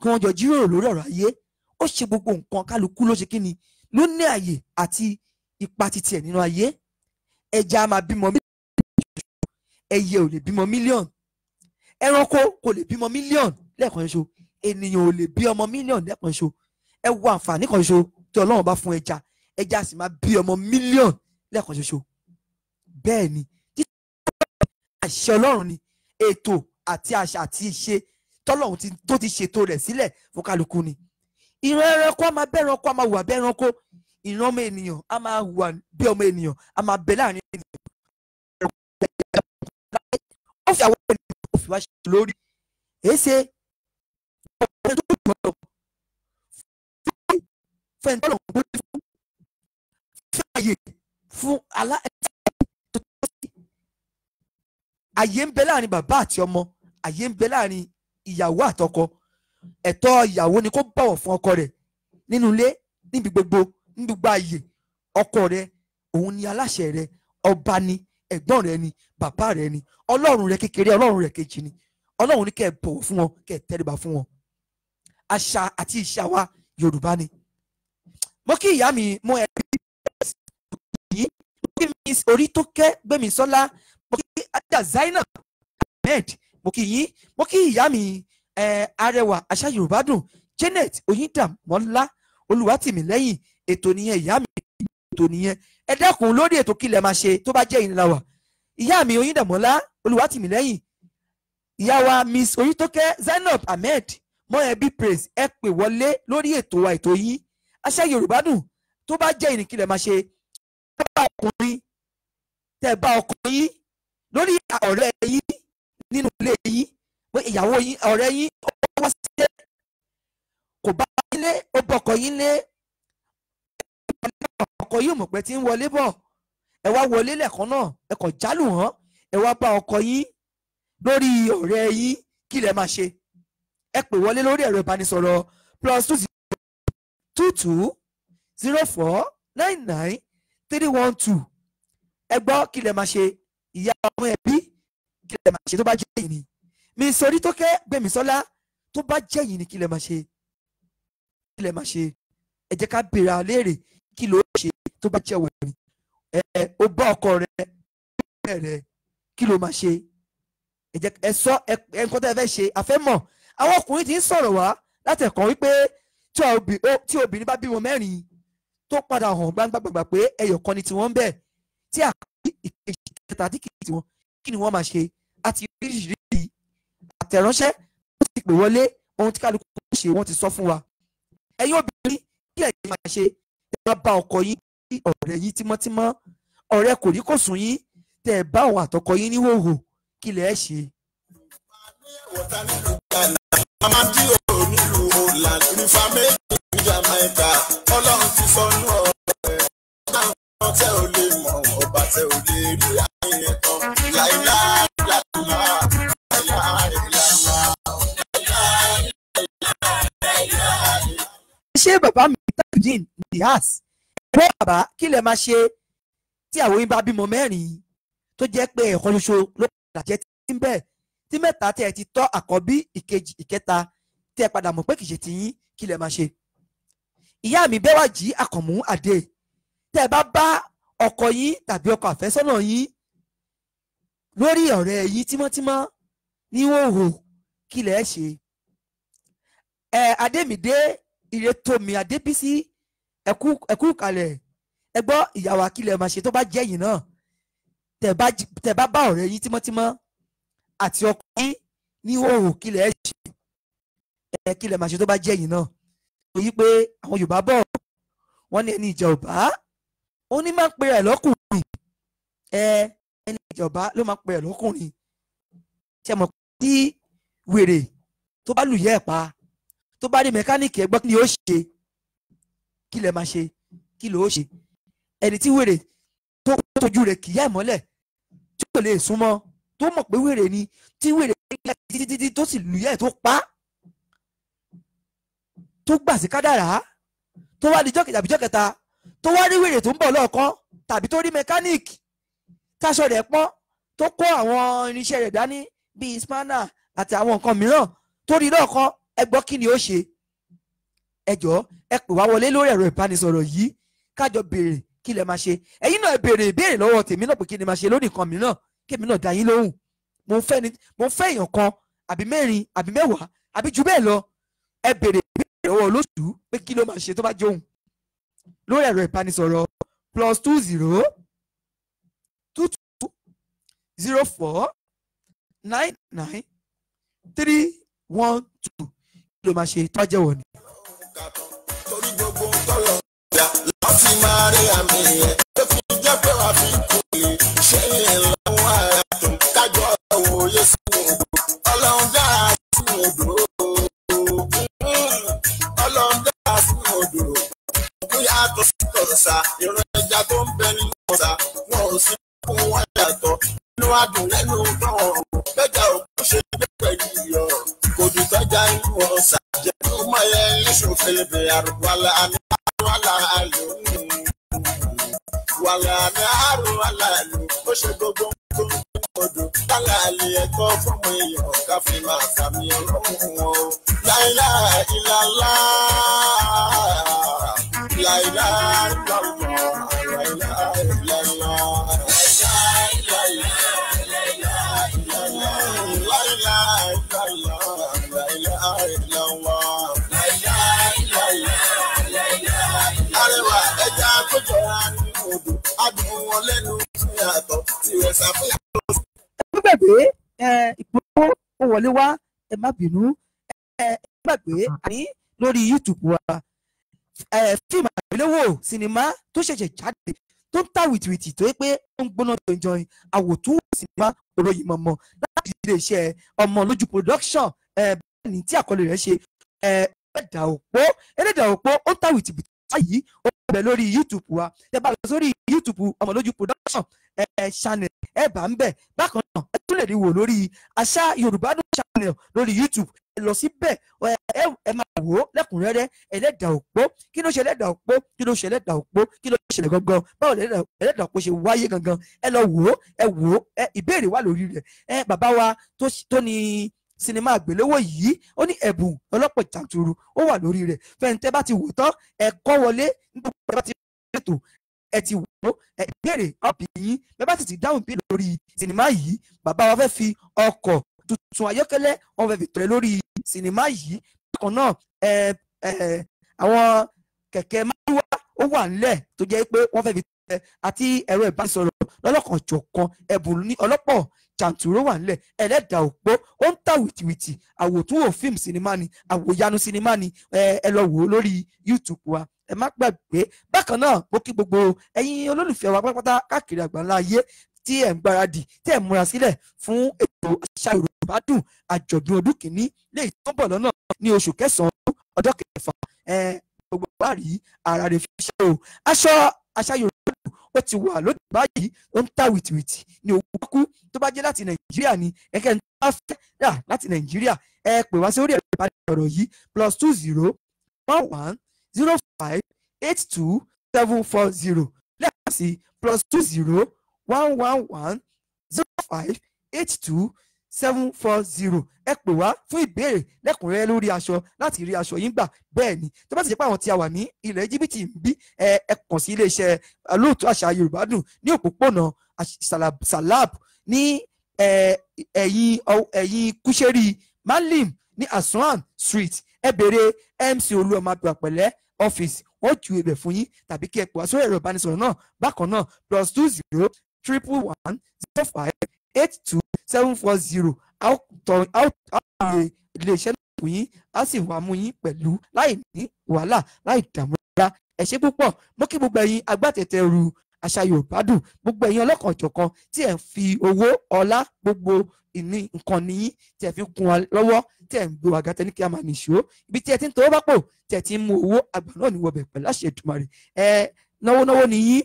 kí wọ́n jọ jíròrò lórí ọ̀rọ̀ ayé. Ó ṣe gbogbo nǹkan, kálukú ló ṣe kí ni, ló ní àyè àti ipa titi ẹ̀ nínú ayé. Ẹja máa bímọ ẹyẹ ò lè bímọ mílíọ̀nù, ẹranko kò lè bímọ mílíọ̀nù lẹ́ẹ̀kan ṣoṣo, ènìyàn ò lè bí ọmọ mílíọ̀nù lẹ́ẹ̀kan ṣoṣo. Ẹ wo àǹfààní kan ṣoṣo tí Ọlọ́run bá fún ẹja, ẹja sì máa bí ọmọ mílíọ̀nù lẹ́ẹ̀kan ṣoṣo. Bẹ́ẹ̀ ni àṣẹ Ọlọ́run ni, ètò àti àṣà àti ìṣe tọ́lọ́run tó ti ṣètò rẹ̀ sílẹ̀ fún kálukú ni. Ìran ẹranko á máa bẹ́ ẹranko, á máa hùwà bẹ́ ẹranko. Ìran ọmọ ènìyàn á máa hùwà bí ọmọ ènìyàn, á máa bẹ láàrin ènìyàn. Ó fi àwọn ènìyàn kò fi wá ṣe lórí. Èsè ọ̀pọ̀ tó gbọ́dọ̀ fẹ́ ń tọ́lọ̀ gbọ́dọ̀ fún àyè fún àyè ń bẹ láàrin bàbá àti ọmọ, àyè ń bẹ láàrin ìyàwó àtọkọ. Ẹ̀tọ́ ìyàwó ni kó bọ̀wọ̀ fún ọkọ rẹ̀ nínú ilé, níbi gbogbo, ní gbogbo àyè. Ọkọ rẹ̀ òun ni aláṣẹ rẹ̀, ọba ni, ẹ̀gbọ́n rẹ̀ ni, bàbá rẹ̀ ni, Ọlọ́run rẹ̀ kékeré, Ọlọ́run rẹ̀ kejì ni. Ọlọ́run ní kẹ́ ẹ bọ̀wọ̀ fún wọn, kẹ́ ẹ tẹríba fún wọn. Àṣà àti ìṣe wa Yorùbá ni. Mo kí ìyá mi mú ẹbí yìí, mo kí mi Orítọ́kẹ́ Gbémisọ́lá, mo kí Ajá Zainab Ahmed, mo kí yín, mo kí ìyá mi arẹwà àṣà Yorùbá dùn Janet Oyindamola Olúwatìmílẹ́yìn. Ètò nìyẹn ìyá mi, ètò nìyẹn. Ẹ dẹ́kun lórí ètò kí lẹ máa ṣe tó bá jẹ́ ìnira wà. Ìyá mi Oyindamola Olúwatìmílẹ́yìn, ìyá wa Miss Orítọ́kẹ́ Zainab Ahmed Mọ́ẹ̀bí Praise, ẹ pè wọlé lórí ètò wa, ètò yín àṣà Yorùbá dùn tó bá jẹ́ ìrìn kí lẹ máa ṣe. Tẹ́ bá ọkùnrin yín lórí ọ̀rẹ́ yín nínú ilé yín, pé ìyàwó yín ọ̀rẹ́ yín ó wá sílé, kò bá yín lé, ó bọkọ yín lé, ọkọ yín mọ̀ pé tí ń wọlé bọ̀, ẹ wá wọlé lẹ́ẹ̀kan náà, ẹ kàn jálù hàn, ẹ wá bá ọkọ yín lórí ọ̀rẹ́ yín, kí lẹ máa ṣe. Ẹ pè wọlé lórí ẹ̀rọ ìbánisọ̀rọ̀ +222 04 99 312. Ẹ gbọ́ kí lẹ máa ṣe. Ìyá ọmọ ẹbí kí lẹ máa ṣe tó bá jẹ́ yìí ni. Miss Orítọ́kẹ́ Gbémisọ́lá tó bá jẹ́ yìí ni kí lẹ máa ṣe. Kí lẹ máa ṣe. Ẹ jẹ́ ká béèrè àléèrè kí ló ṣe tó bá jẹ́ wẹ̀ ni. Ó bá ọkọ rẹ̀ kí ló máa ṣe. Ẹ jẹ́ ẹ sọ nǹkan tẹ́ ẹ fẹ́ ṣe, àfẹ́ mọ̀. Àwọn ọkùnrin ti ń sọ̀rọ̀ wá látẹ̀kọ́ wípé tí obìnrin bá bímọ mẹ́rin tó padà hàn gbangba pé ẹyọ kan ni tiwọn ń bẹ, tí àkọ́kọ́ ìkejì kẹta tí kìí tiwọn kí ni wọ́n máa ṣe àti oríṣiríṣi àtẹ̀ránṣẹ́ wọ́n ti pè wọlé ohun tí kálukú ṣe wọ́n ti sọ fún wa. ẹ̀yin obìnrin kí lẹ̀yin máa ṣe ẹ máa bá ọkọ yín ọ̀rẹ́ yín tímọ́tímọ́ ọ̀rẹ́ kò rí kò sùn yín tẹ́ ẹ bá àwọn àtọkọ yín níhòòhò kí lẹ̀ ẹ́ ṣe. Amadi onílù ọ̀la nífa méjì ní Jamaica ọlọ́run ti sọnù ọ̀rẹ́ náà tẹ́ ò lè mọ̀ ọba tẹ́ ò lè rí ayé tán láìláì ṣé bàbá mi Tajudeen Niass ẹgbẹ́ bàbá kí lẹ máa ṣe tí àwọn yín bá bímọ mẹ́rin tó jẹ́ pé ẹ̀kan ṣoṣo ló padà jẹ́ tí ń bẹ̀ tí mẹ́ta tẹ́ ẹ ti tọ́ àkọ́bí ìkejì ìkẹta tẹ́ ẹ padà mọ̀ pé kì í ṣe tiyín kí lẹ máa ṣe. ìyá mi Bẹ́wàjí Àkànmú Adé tẹ́ ẹ bá bá ọkọ yín tàbí ọkọ àfẹ́sọ́nà yín lórí ọ̀rẹ́ yín tímọ́tímọ́ ní hòhò kí lẹ ṣe. Adémídé Ìrètómi Adébísí ẹkú kalẹ̀ ẹ gbọ́ ìyàwó akílẹ̀ máa ṣe tó bá jẹ́ yìí náà tẹ́ bá bá ọ̀rẹ́ yín tímọ́tímọ́ àti ọkọ yín ní hòhò kí lẹ ṣe kí lẹ máa ṣe tó bá jẹ́ yìí náà. òyí pé àwọn Yorùbá bọ̀ wọ́n ní ẹni ìjà ọ̀bá ó ní máa ń pe ẹ̀ lọ́kùnrin ẹni ìjà ọ̀bá ló máa ń pe ẹ̀ lọ́kùnrin. ṣe mọ̀ tí wèrè tó bá lùyẹ́ ẹ̀ pa tó bá rí mẹkáníìkì ẹgbọ́n ni ó ṣe kí lẹ máa ṣe kí ló ṣe. ẹni tí wèrè tó tójú rẹ̀ kìí yá ìmọ́lẹ̀ tí kò lè súnmọ́ tó mọ̀ pé wèrè ni tí wèrè títí tó sì lùyẹ́ tó pa tó gbà sí kádàrá tó wá di jọ́kẹ̀ta àbí jọ́kẹta tó wá rí wèrè tó ń bọ̀ lọ́ọ̀kan tàbí tó rí mẹkáníìkì táṣọ rẹ̀ pọ́n tó kó àwọn irinṣẹ́ rẹ̀ dání bíi spanner àti àwọn nǹkan mìíràn tó rí lọ́ọ̀kan ẹ gbọ́ kí ni ó ṣe. ẹ jọ̀ọ́ ẹ pè wá wọlé lórí ẹ̀rọ ìbánisọ̀rọ̀ yìí kájọ béèrè kí lẹ máa ṣe. ẹ̀yin náà béèrè ìbéèrè lọ́wọ́ tèmi náà pé kí ni máa ṣe lórí nǹkan mìíràn kémi náà dá yín lóhùn. mo ń fẹ́ èèyàn kan àbí mẹ́rin àbí mẹ́wàá àbí jù bẹ́ẹ̀ lọ ẹ béèrè ìbéèrè lọ́wọ́ olóṣù pé kí ló máa ṣe tó bá jóhùn lórí ẹ̀rọ ìbánisọ̀rọ̀ +20 22 04 99 312 ló máa ṣe tọ́jẹ́ wọ̀ ni. torí gbogbo ń tọ́lọ̀ ìjà láti máa rí àmì ẹ̀ tó fi jẹ́ pé wàá fi kú lè ṣe ìlànà ara tó kájọ òye sí odò ọlọ́run dára sí odò ọlọ́run dára sí odò kó yàtọ̀ sí tọ̀sà ìran ẹja tó ń bẹ nínú ọ̀sà wọn ò sí fún wọn yàtọ̀ inú adùn lẹ́nu gbọ́n bẹ́jà òkú ṣe gbé pẹ̀lú iyọ̀ kò dùn tọ́jà inú ọ̀sà jẹ́ kó mọ̀ ẹ́ léṣun fèlèbè àrùwálà àmì àrùwálà àlò wàlà àmì àrùwálà àlò ó ṣe gbogbo tó ń gbé odò kálá àlè ẹ̀kọ́ fọ́mọ èèyàn ká fi máa sàmì ọlọ́run wọn o láìláà ìlàlá láìláà ìlàlá láìláà ìlàlá. Arẹwà ẹja tó jọra nínú odò, adùn wọn lẹ́nu fún yàtọ̀ tí rẹ̀ ṣàfihàn. ẹ gbàgbé ìpolówó ó wọlé wá ẹ má bínú ẹ gbàgbé àní lórí YouTube wa fíìmù àgbéléwò sinimá tó ṣẹ̀ṣẹ̀ jáde tó ń ta wìtìwìtì tó yẹ pé ó ń gbóná tó ń jọyìn àwòtún sinimá òròyìn mọ̀mọ́ láti iléeṣẹ́ ọmọ lójú production bẹ́ẹ̀ ni tí àkọlé rẹ̀ ṣe ẹlẹ́dàá òpó ó ń ta wìtìwìtì báyìí ó bẹ̀ lórí YouTube wa ẹ bá lọ sórí YouTube ọmọ lójú production channel ẹ bá ń bẹ̀ bákan náà ẹ tún lè rí wò lórí Àṣà Yorùbá channel lórí YouTube ẹ lọ síbẹ̀ ẹ máa wò ó lẹ́kùnrẹ́rẹ́ ẹlẹ́dàá òpó kí ló ṣe ẹlẹ́dàá òpó kí ló ṣe ẹlẹ́dàá òpó kí ló ṣẹlẹ̀ gangan báwo ẹlẹ́dàá òpó ṣe wáyé gangan ẹ lọ wò ó ìbéèrè wà lórí rẹ̀ bàbá wa tó ní sinimá àgbéléwò yìí ó ní ẹ̀bùn ọlọ́pọ̀ jàǹtùrù ó wà lórí rẹ̀ fẹ́ǹtẹ́ bá ti wò tán ẹ̀kọ́ wọlé nígbà tí bá ti ètò ẹ ti wò ó ìbéèrè ọ̀bì yín bẹ́ẹ̀ bá sì ti dáhùn bí lórí sinimá yìí bàbá wa fẹ́ fi ọkọ̀ tuntun ayọ́kẹ́lẹ́ wọn fẹ́ fi tẹ̀lé lórí sinimá yìí bákan náà àwọn kẹ̀kẹ́ márúwá ó wà nílẹ̀ tó jẹ́ pé wọ́n fẹ́ fi tẹ̀lé àti ẹ̀rọ ìbánisọ̀rọ̀ lọ́lọ́kanjọ̀kan ẹ̀bùn ní ọlọ́pọ̀ jàǹtùró wà nílẹ̀, ẹlẹ́dàá òpó ó ń tà wìtìwìtì, àwòtúnwò fíìmù sinimá ni, àwòyanu sinimá ni, ẹ lọ wò ó lórí YouTube wa. Ẹ má gbàgbé. Bákan náà mo kí gbogbo ẹ̀yin olólùfẹ́ wa pátápátá káàkiri àgbáńlá ayé tí ẹ̀ ń gbáradì, tí ẹ̀ ń múra sílẹ̀ fún ètò Àṣà Yorùbá Dùn àjọ̀dún ọdún kìíní léyìí tó ń bọ̀ lọ́nà ní oṣù kẹsàn-án ọjọ́ kẹfà. Gbogbo wa rí ara rẹ̀ fi ṣe o. Aṣọ Àṣà Yorùbá Dùn ó ti wà lóde báyìí, ó ń ta wìtìwìtì ní owó kú. Tó bá jẹ́ láti Nàìjíríà ni ẹ̀kẹ́ ń bá fẹ́ rà láti Nàìjíríà, ẹ pè wá sórí ẹ̀rọ ìbánisọ̀rọ̀ yìí +20 11 05 82 740 lẹ́ẹ̀kan sí +20 111 05 82 740. Ẹ pè wá fún ìbéèrè lẹ́kùnrẹ́rẹ́ lórí aṣọ láti rí aṣọ yín gbà. Bẹ́ẹ̀ ni tó bá ti jẹ́ pé àwọn tí a wà ní ilẹ̀ Íjíbítì ń bí, ẹ kàn sí iléeṣẹ́ olóòtú Àṣà Yorùbá Dùn ní òpópónà Salab ní ẹ̀yìn Kúṣẹ́rí Malim ní Aswan Street. Ẹ béèrè MC Olúọmọbàpẹ̀lẹ́ ọ́fíìsì, wọ́n ju ibẹ̀ fún yín, tàbí kí ẹ pè wá sórí ẹ̀rọ ìbánisọ̀rọ̀ náà bákan náà +20 111 05 82 740. Iléeṣẹ́ náà fún yín, á sì wá mú yín pẹ̀lú láì ní wàhálà, láì dààmú rárá. Ẹ ṣé púpọ̀. Mo kí gbogbo ẹ̀yin agbátẹ̀tẹ̀rù Àṣà Yorùbá Dùn, gbogbo ẹ̀yin ọlọ́kan-ò-jọ̀kan tí ẹ̀ ń fi owó, ọlá, gbogbo nǹkan nìyí tí ẹ̀ fi ń kún wa lọ́wọ́, tí ẹ̀ ń gbé wa gàtẹ́ ní kí a máa nìṣó. Ibi tí ẹ ti ń tọwọ́ bá pò, tí ẹ ti ń mú owó, àgbà náà ní wọbẹ̀ pẹ̀lú àṣẹ Èdùmàrè. Náwó nìyí,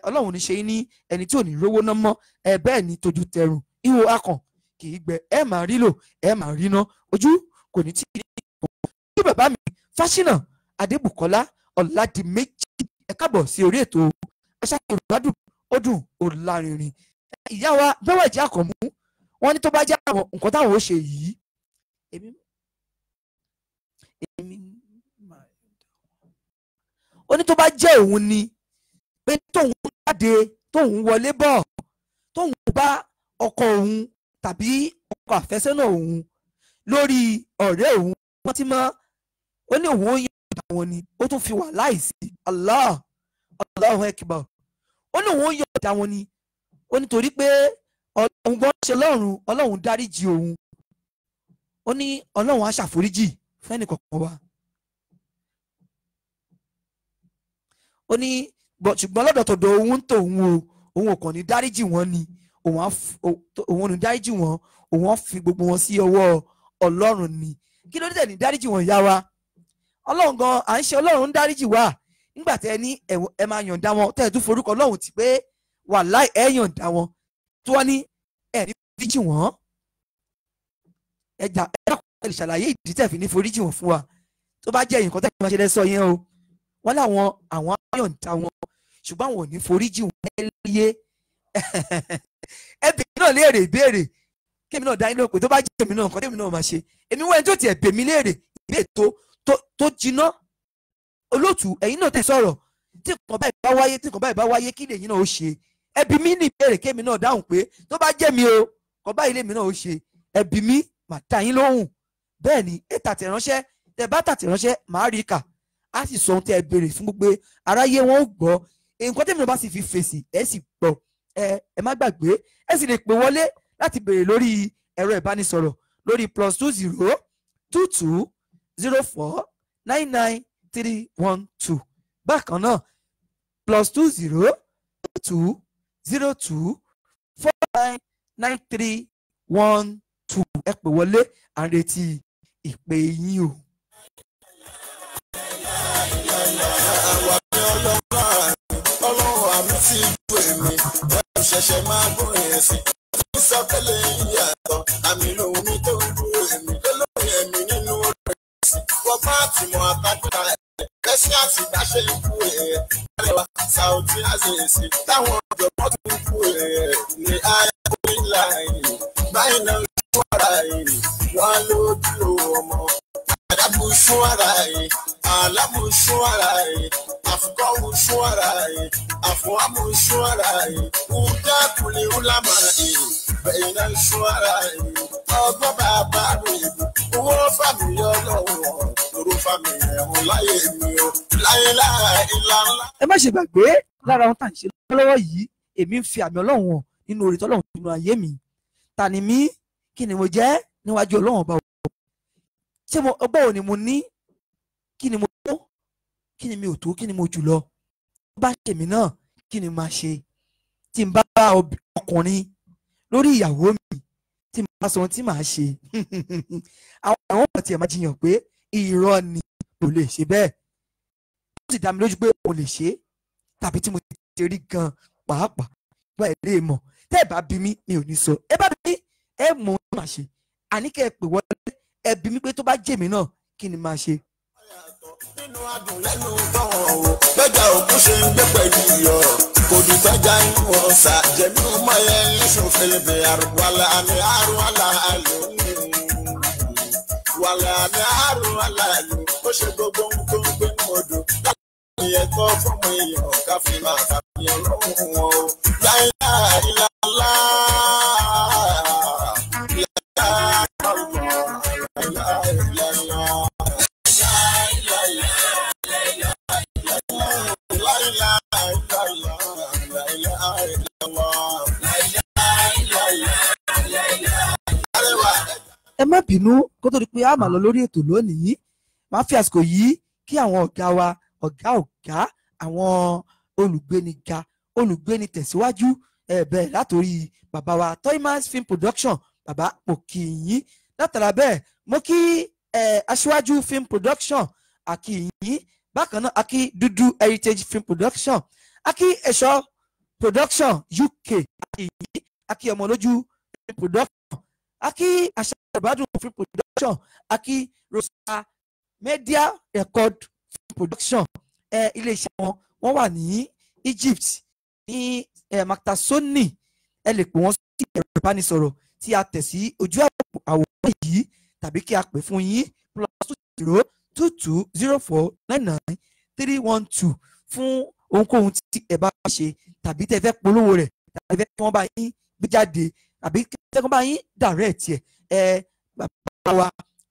Ọlọ́run ní ṣe yín ní ẹni tí ò ní rówó ná mọ́. Bẹ́ẹ̀ ni tójú tẹrùn, ihò akàn kì í gbẹ, ẹ máa rí lò, ẹ máa rí ná, ojú kò ní tí ì ní bàbá mi Fáṣínà Adébùkọ́lá Ọládìméjì. Ẹ káàbọ̀ sí orí ètò Àṣà Yorùbá Dùn, ó dùn ó lárinrin. Ìyá wa bẹ́wẹ̀ jẹ́ àkànmú, wọ́n ní tó bá jẹ́ àwọn nǹkan táwọn ó ṣe yìí, ó ní tó bá jẹ́ òun ni pé tóun jáde, tóun wọlé bọ̀, tóun bá ọkọ òun tàbí ọkọ àfẹ́sọ́nà òun lórí ọ̀rẹ́ òun wọ́n ti mọ́, ó ní òun ó yọ̀ǹda wọn ni, ó tún fi wà láìsí Allahu Akbar. Ó ní òun ó yọ̀ǹda wọn ni, ó nítorí pé Ọlọ́run gbọ́n ṣe lọ́run, Ọlọ́run dáríjì òun, ó ní Ọlọ́run á ṣàforíjì fẹ́ni kọ̀ọ̀kan wa. Ó ní ṣùgbọ́n lọ́dọ̀ tọ̀dọ̀ òun tòun o, òun ò kàn ní dáríjì wọn ni, òun ní dáríjì wọn, òun á fi gbogbo wọn sí ọwọ́ Ọlọ́run ni. Kí ló dé ní dáríjì wọn ìyá wa? Ọlọ́run gan à ń ṣe Ọlọ́run ń dáríjì wá. Nígbà tẹ́ ní ẹ máa yọ̀ǹda wọn, tẹ́ ẹ tún forúkọ Ọlọ́run ti pé wàláhì ẹ yọ̀ǹda wọn, tí wọ́n ní ẹ ní foríjì wọn. Ẹ lè ṣàlàyé ìdí tẹ́ fi ní foríjì wọn fún wa. Tó bá jẹ́ nǹkan tẹ́ fi máa ṣe lẹ́sọ yẹn o. Wọ́n láwọn àwọn yọ̀ǹda wọn, ṣùgbọ́n àwọn ò ní foríjì wọn láyé. Ẹ bèèrè náà léèrè ìbéèrè, kémi náà dá yín lóhùn pé tó bá jẹ́ èmi náà nǹkan tẹ́mi náà máa ṣe. Èmi wọ́n ẹni tó tiẹ̀ bèmí léèrè ìbéèrè tó jiná. Olóòtú ẹ̀yin náà tẹ̀ sọ̀rọ̀, tí nǹkan báyìí bá wáyé kí lèyìn náà ó ṣe. Ẹbí mi ní ìbéèrè kémi náà dáhùn pé tó bá jẹ́ mi o, nǹkan báyìí lèmi náà ó ṣe. Ẹbí mi mà dá yín lóhùn. Bẹ́ẹ̀ ni ẹ tàtẹ̀ ránṣẹ́, tẹ bá tàtẹ̀ ránṣẹ́ màá rí kà, á sì sọ ohun tẹ́ ẹ béèrè fún gbogbo aráyé wọn ó gbọ́. Nǹkan tẹ́mi náà bá sì fi fèsì ẹ sì gbọ́. Ẹ má gbàgbé, ẹ sì lè pè wọlé láti béèrè lórí ẹ̀rọ ìbánisọ̀rọ̀ lórí +20 22 04 99 312. Bákan náà +20 22 02 49 9312. Ẹ pè wọlé, à ń retí ìpè yín o. Ọlọ́run àmì tí ìlú èmi ẹ ṣẹ̀ṣẹ̀ máa gbọ́ ẹ̀sìn. Ìsọ̀kẹ́lẹ̀ ìyàtọ̀ àmì lòun mi tó ń dúró èmi lólórí ẹ̀mí nínú ọ̀rẹ́ ẹ̀sìn. Wọ́n bá tìmọ̀ àtàkùnà ẹ̀sìn àti ìdáṣẹ́ ikú ẹ̀ àrẹwà Saudi Azizi táwọn ọ̀jọ̀gbọ́n tó ń kú ẹ̀ ní ayé ńlá yìí báyìí náà ń fún ara yìí wọ́n lójú ọmọ. Àdàbùsùn ara yìí, àlàbùsùn ara yìí, àfukọ́wùsùn ara yìí, àfọwọ́mùsùn ara yìí, kúdà kùlẹ̀ ńlámà yìí, bẹ́ẹ̀ náà ń sùn ara yìí. Ọgbọ́n bàbá rẹ̀ owó fàmì ọlọ́wọ́, lóru fàmì ẹ̀hún láyé mi o, láyé láìláńlá. Ẹ má ṣe gbàgbé lára ohun tá à ń ṣe lọ́wọ́ yìí, èmi ń fi àmì Ọlọ́run hàn nínú oore tọ́lọ́run nínú ayé mi. ta ni mí, kí ni mo jẹ́ níwájú Ọlọ́run ọba, ṣé ọgbọ́n wo ni mo ní, kí ni mo tó, kí ni mi ò tó, kí ni mo jù lọ, tó bá ṣe mí náà kí ni màá ṣe, tí n bá ọkùnrin lórí ìyàwó mi, tí n bá sọ ohun tí màá ṣe àwọn ọmọ tí ẹ máa jiyàn pé irọ́ ni kò lè ṣe bẹ́ẹ̀, ó sì dá mi lójú pé kò lè ṣe, tàbí tí mo ti rí gan pàápàá gba ẹ̀ lè mọ̀, tẹ́ ẹ bá bí mi mi ò ní sọ, ẹ bá bí mi ẹ mọ ohun tí màá ṣe, àní kẹ́ ẹ pè wọlé ẹ bí mi pé tó bá jẹ́ mi náà kí ni màá ṣe. nínú adùn lẹ́nu tọ̀wọ̀n o gbẹ́jà òkú ṣe ń gbé pẹ̀lú iyọ̀ kò dùn tọ́jà inú ọ̀sà jẹ̀mí ọmọ yẹn lẹ́sùn fẹlẹ́bẹ̀ àrùwálà àmì àrùwálà àlò wàlà àmì àrùwálà àlò ó ṣe gbogbo ohun tó ń gbé ní odò láti ẹ̀kọ́ fọ́mọ èèyàn káfí máa ṣàfihàn lọ́hùn wọn o láìlá ìlàlá ẹ má bínú kó tó di pé a máa lọ lórí ètò lónìí, máa fi àsìkò yìí kí àwọn ọ̀gá wa ọ̀gá àwọn olùgbéniga olùgbéni tẹ̀síwájú bẹ́ẹ̀ látòrí bàbá wa Toymas Film Production, bàbá mo kí yín látara bẹ́ẹ̀ mo kí aṣíwájú film production àkí yín, bákan náà àkí dúdú heritage film production, àkí ẹ̀ṣọ́ production UK àkí yín, àkí ọmọlójú film production, àkí àṣà ìbádùn film production, àkí Rosa Media Record film production, iléeṣẹ́ wọn wà ní Egypt ní Maktasoni, ẹ lè pè wọ́n sí ẹ̀rọ ìbánisọ̀rọ̀ tí a tẹ̀ sí ojú àwòrán yìí tàbí kí a pè fún yín +2022049931 fún ohunkóhun tí ẹ bá ṣe tàbí tẹ́ fẹ́ polówó rẹ̀ tàbí fẹ́ kí wọ́n bá yín gbé jáde tàbí kí wọ́n bá yín direct ẹ̀ bàbá wa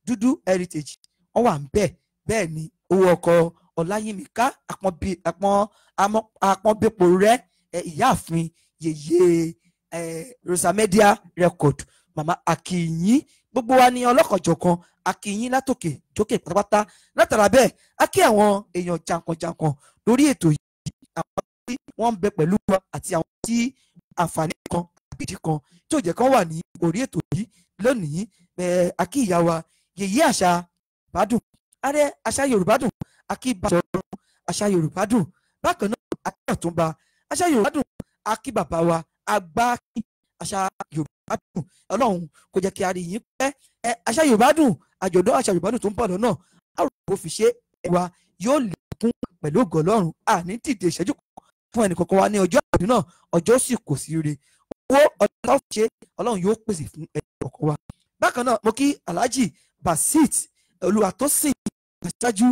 dúdú heritage wọ́n wà ń bẹ̀, bẹ́ẹ̀ ni owó ọkọ̀ Ọláyímíká àpọ́nbẹ́pọ̀ rẹ̀ ìyáàfin yèyé Rosa Media Record, màmá akínyìn gbogbo wa ní ọlọ́kanjọ̀kan akínyìn látòkè jókè pátápátá látara bẹ́ẹ̀ a kí àwọn èèyàn jàǹkànjàǹkàn lórí ètò yìí, àwọn tí wọ́n ń bẹ pẹ̀lú wa àti àwọn tí àǹfààní kan àbídí kan tí òjẹ̀ kan wà ní orí ètò yìí lónìí, a kí ìyá wa yèyé àṣà ìbádùn, ààrẹ àṣà Yorùbá dùn, a kí Basọ̀run àṣà Yorùbá dùn, bákan náà a kí Ọ̀túnba àṣà Yorùbá dùn, a kí bàbá wa àgbà àṣà Yorùbá dùn, Ọlọ́run kò jẹ́ kí a rí yín pẹ́, àṣà Yorùbá dùn àjọ̀dún àṣà Yorùbá dùn tó ń bọ̀ lọ́nà àrùbó fi ṣe wa yóò lékún pẹ̀lú ògo Ọlọ́run, àní dìde ìṣẹ́jú fún ẹnì kọ̀ọ̀kan wa ní ọjọ́ àdúrà náà, ọjọ́ sì kò sí ire owó ọjọ́ tá a ṣe Ọlọ́run yóò pèsè fún ẹnì kọ̀ọ̀kan wa. Bákan náà mo kí Alhaji Basit Olúwatósìn aṣáájú,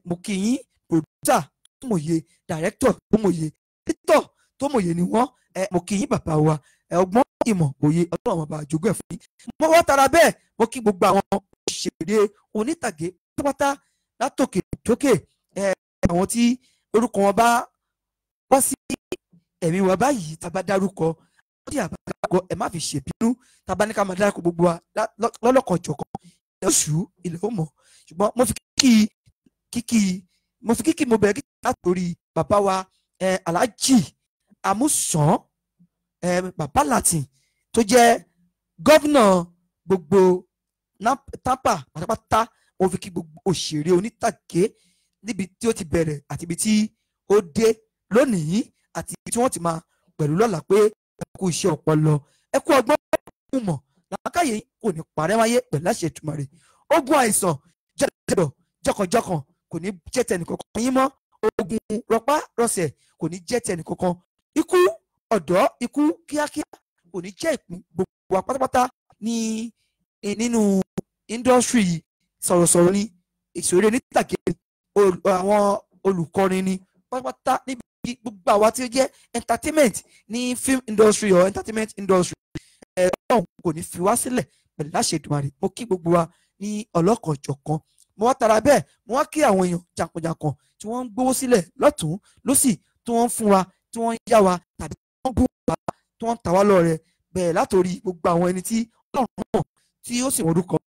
mo kí yín producer tó mòye, director tó mòye, editor tó mòye ni wọ́n, mo kí yín bàbá wa ọgbọ́n ìmọ̀ òye Ọlọ́run ọba àjogún ẹ̀ fún yín. Mo wá tara bẹ́ẹ̀ mo kí gbogbo àwọn òṣèré onítàgé pátápátá látòkè tókè, àwọn tí orúkọ wọn bá wá sí ẹ̀mí wa báyìí tá a bá dárúkọ tí a bá dárúkọ ẹ má fi ṣèbínú tá a bá ní ká máa dárúkọ gbogbo wa lọ́lọ́kanjọ̀kan ilẹ̀ oṣù ilẹ̀ ó mọ̀, ṣùgbọ́n mo fi kíkì mo bẹ̀rẹ̀ kíkì látòrí bàbá wa Alhaji Amusan bàbá Latin tó jẹ́ gọ́vnà gbogbo Tampa pátápátá, mo fi kí gbogbo òṣèré onítàgé níbi tí ó ti bẹ̀rẹ̀ àti ibi tí ó dé lónìí àti ibi tí wọ́n ti máa pẹ̀lú lọ́la pé ẹ kú iṣẹ́ ọpọlọ, ẹ kú ọgbọ́n ẹkú mọ̀ làákàyè kò ní parẹ́ wáyé pẹ̀lú àṣẹ Èdùmàrè, ogun àìsàn jẹ́jẹ̀dọ̀ jọkànjọkàn kò ní jẹ́ tẹnìkankan yín mọ́, ogun rọpá rọsẹ̀ kò ní jẹ́ tẹnìkankan, ikú ọ̀dọ́ ikú kíákíá kò ní jẹ́ ìpín gbogbo wa pátápátá ní nínú indọ́sírì sọ̀rọ̀sọ̀rọ̀ ní ìṣòro onítàgé àwọn olùkọrin ní pátápátá níbi gbogbo àwa tí ó jẹ́ entertainment ní film industry or entertainment industry, ọ̀hún kò ní fi wá sílẹ̀ pẹ̀lú àṣẹ Èdùmàrè. Mo kí gbogbo wa ní ọlọ́kanjọ̀kan, mo wá tara bẹ́ẹ̀ mo wá kí àwọn èèyàn jàǹkànjàǹkàn tí wọ́n ń gbówó sílẹ̀ lọ́tún lọ́sì tí wọ́n ń fún wa tí wọ́n ń yá wa tàbí tí wọ́n ń bú wa tí wọ́n ń tà wá lọ́rẹ bẹ̀rẹ̀ látòrí gbogbo àwọn ẹni tí Ọlọ́run mọ̀ tí ó sì mọ̀ọ́dún kan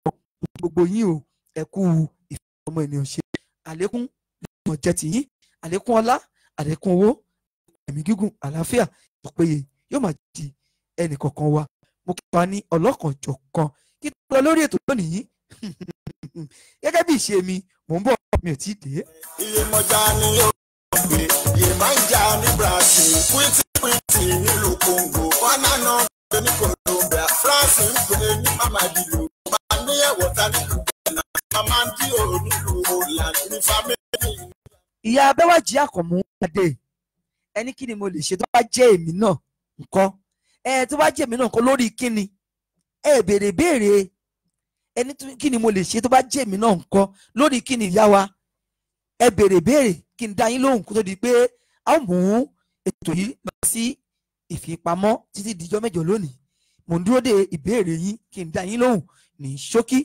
gbogbo yín o, ẹ kú ìfẹ́ ọmọ ènìyàn ṣe. Àlékún ìmọ̀ jẹ́ tiyín, àlékún ọlá, àlékún owó, ẹ̀mí gígùn, àlàáfíà tó péye yóò máa di ẹnì kọ̀ọ̀kan wa. Mo kí wa ní ọlọ́kanòjọ̀kan kí tó lọ lórí ètò lónìí gẹ́gẹ́ bí ìṣe mi, mò ń bọ̀, mi ò tí ì dé. Iyemọja ni yóò gbé Yemanja ní Brazil, Kwiti nílùú Congo, Banana ní Colombia, France ń pè ní Mamadilu, Maniẹ̀wọ̀ta nílùú Ghana, Amandio nílùú Holland ní family. Ìyá Abẹ́wàjí Àkànmú Adé, ẹni kí ni mo lè ṣe tó bá jẹ́ èmi náà nǹkan, tó bá jẹ́ èmi náà nǹkan lórí kíni, béèrè béèrè, ẹni kí ni mo lè ṣe tó bá jẹ́ èmi náà nǹkan lórí kíni ìyá wa, béèrè béèrè kí n dá yín lóhùn kó tó di pé a ó mú ètò yìí lọ sí ìfipamọ́ títí dijọ́ mẹ́jọ lónìí. Mò ń dúró de ìbéèrè yín kí n dá yín lóhùn ní ṣókí.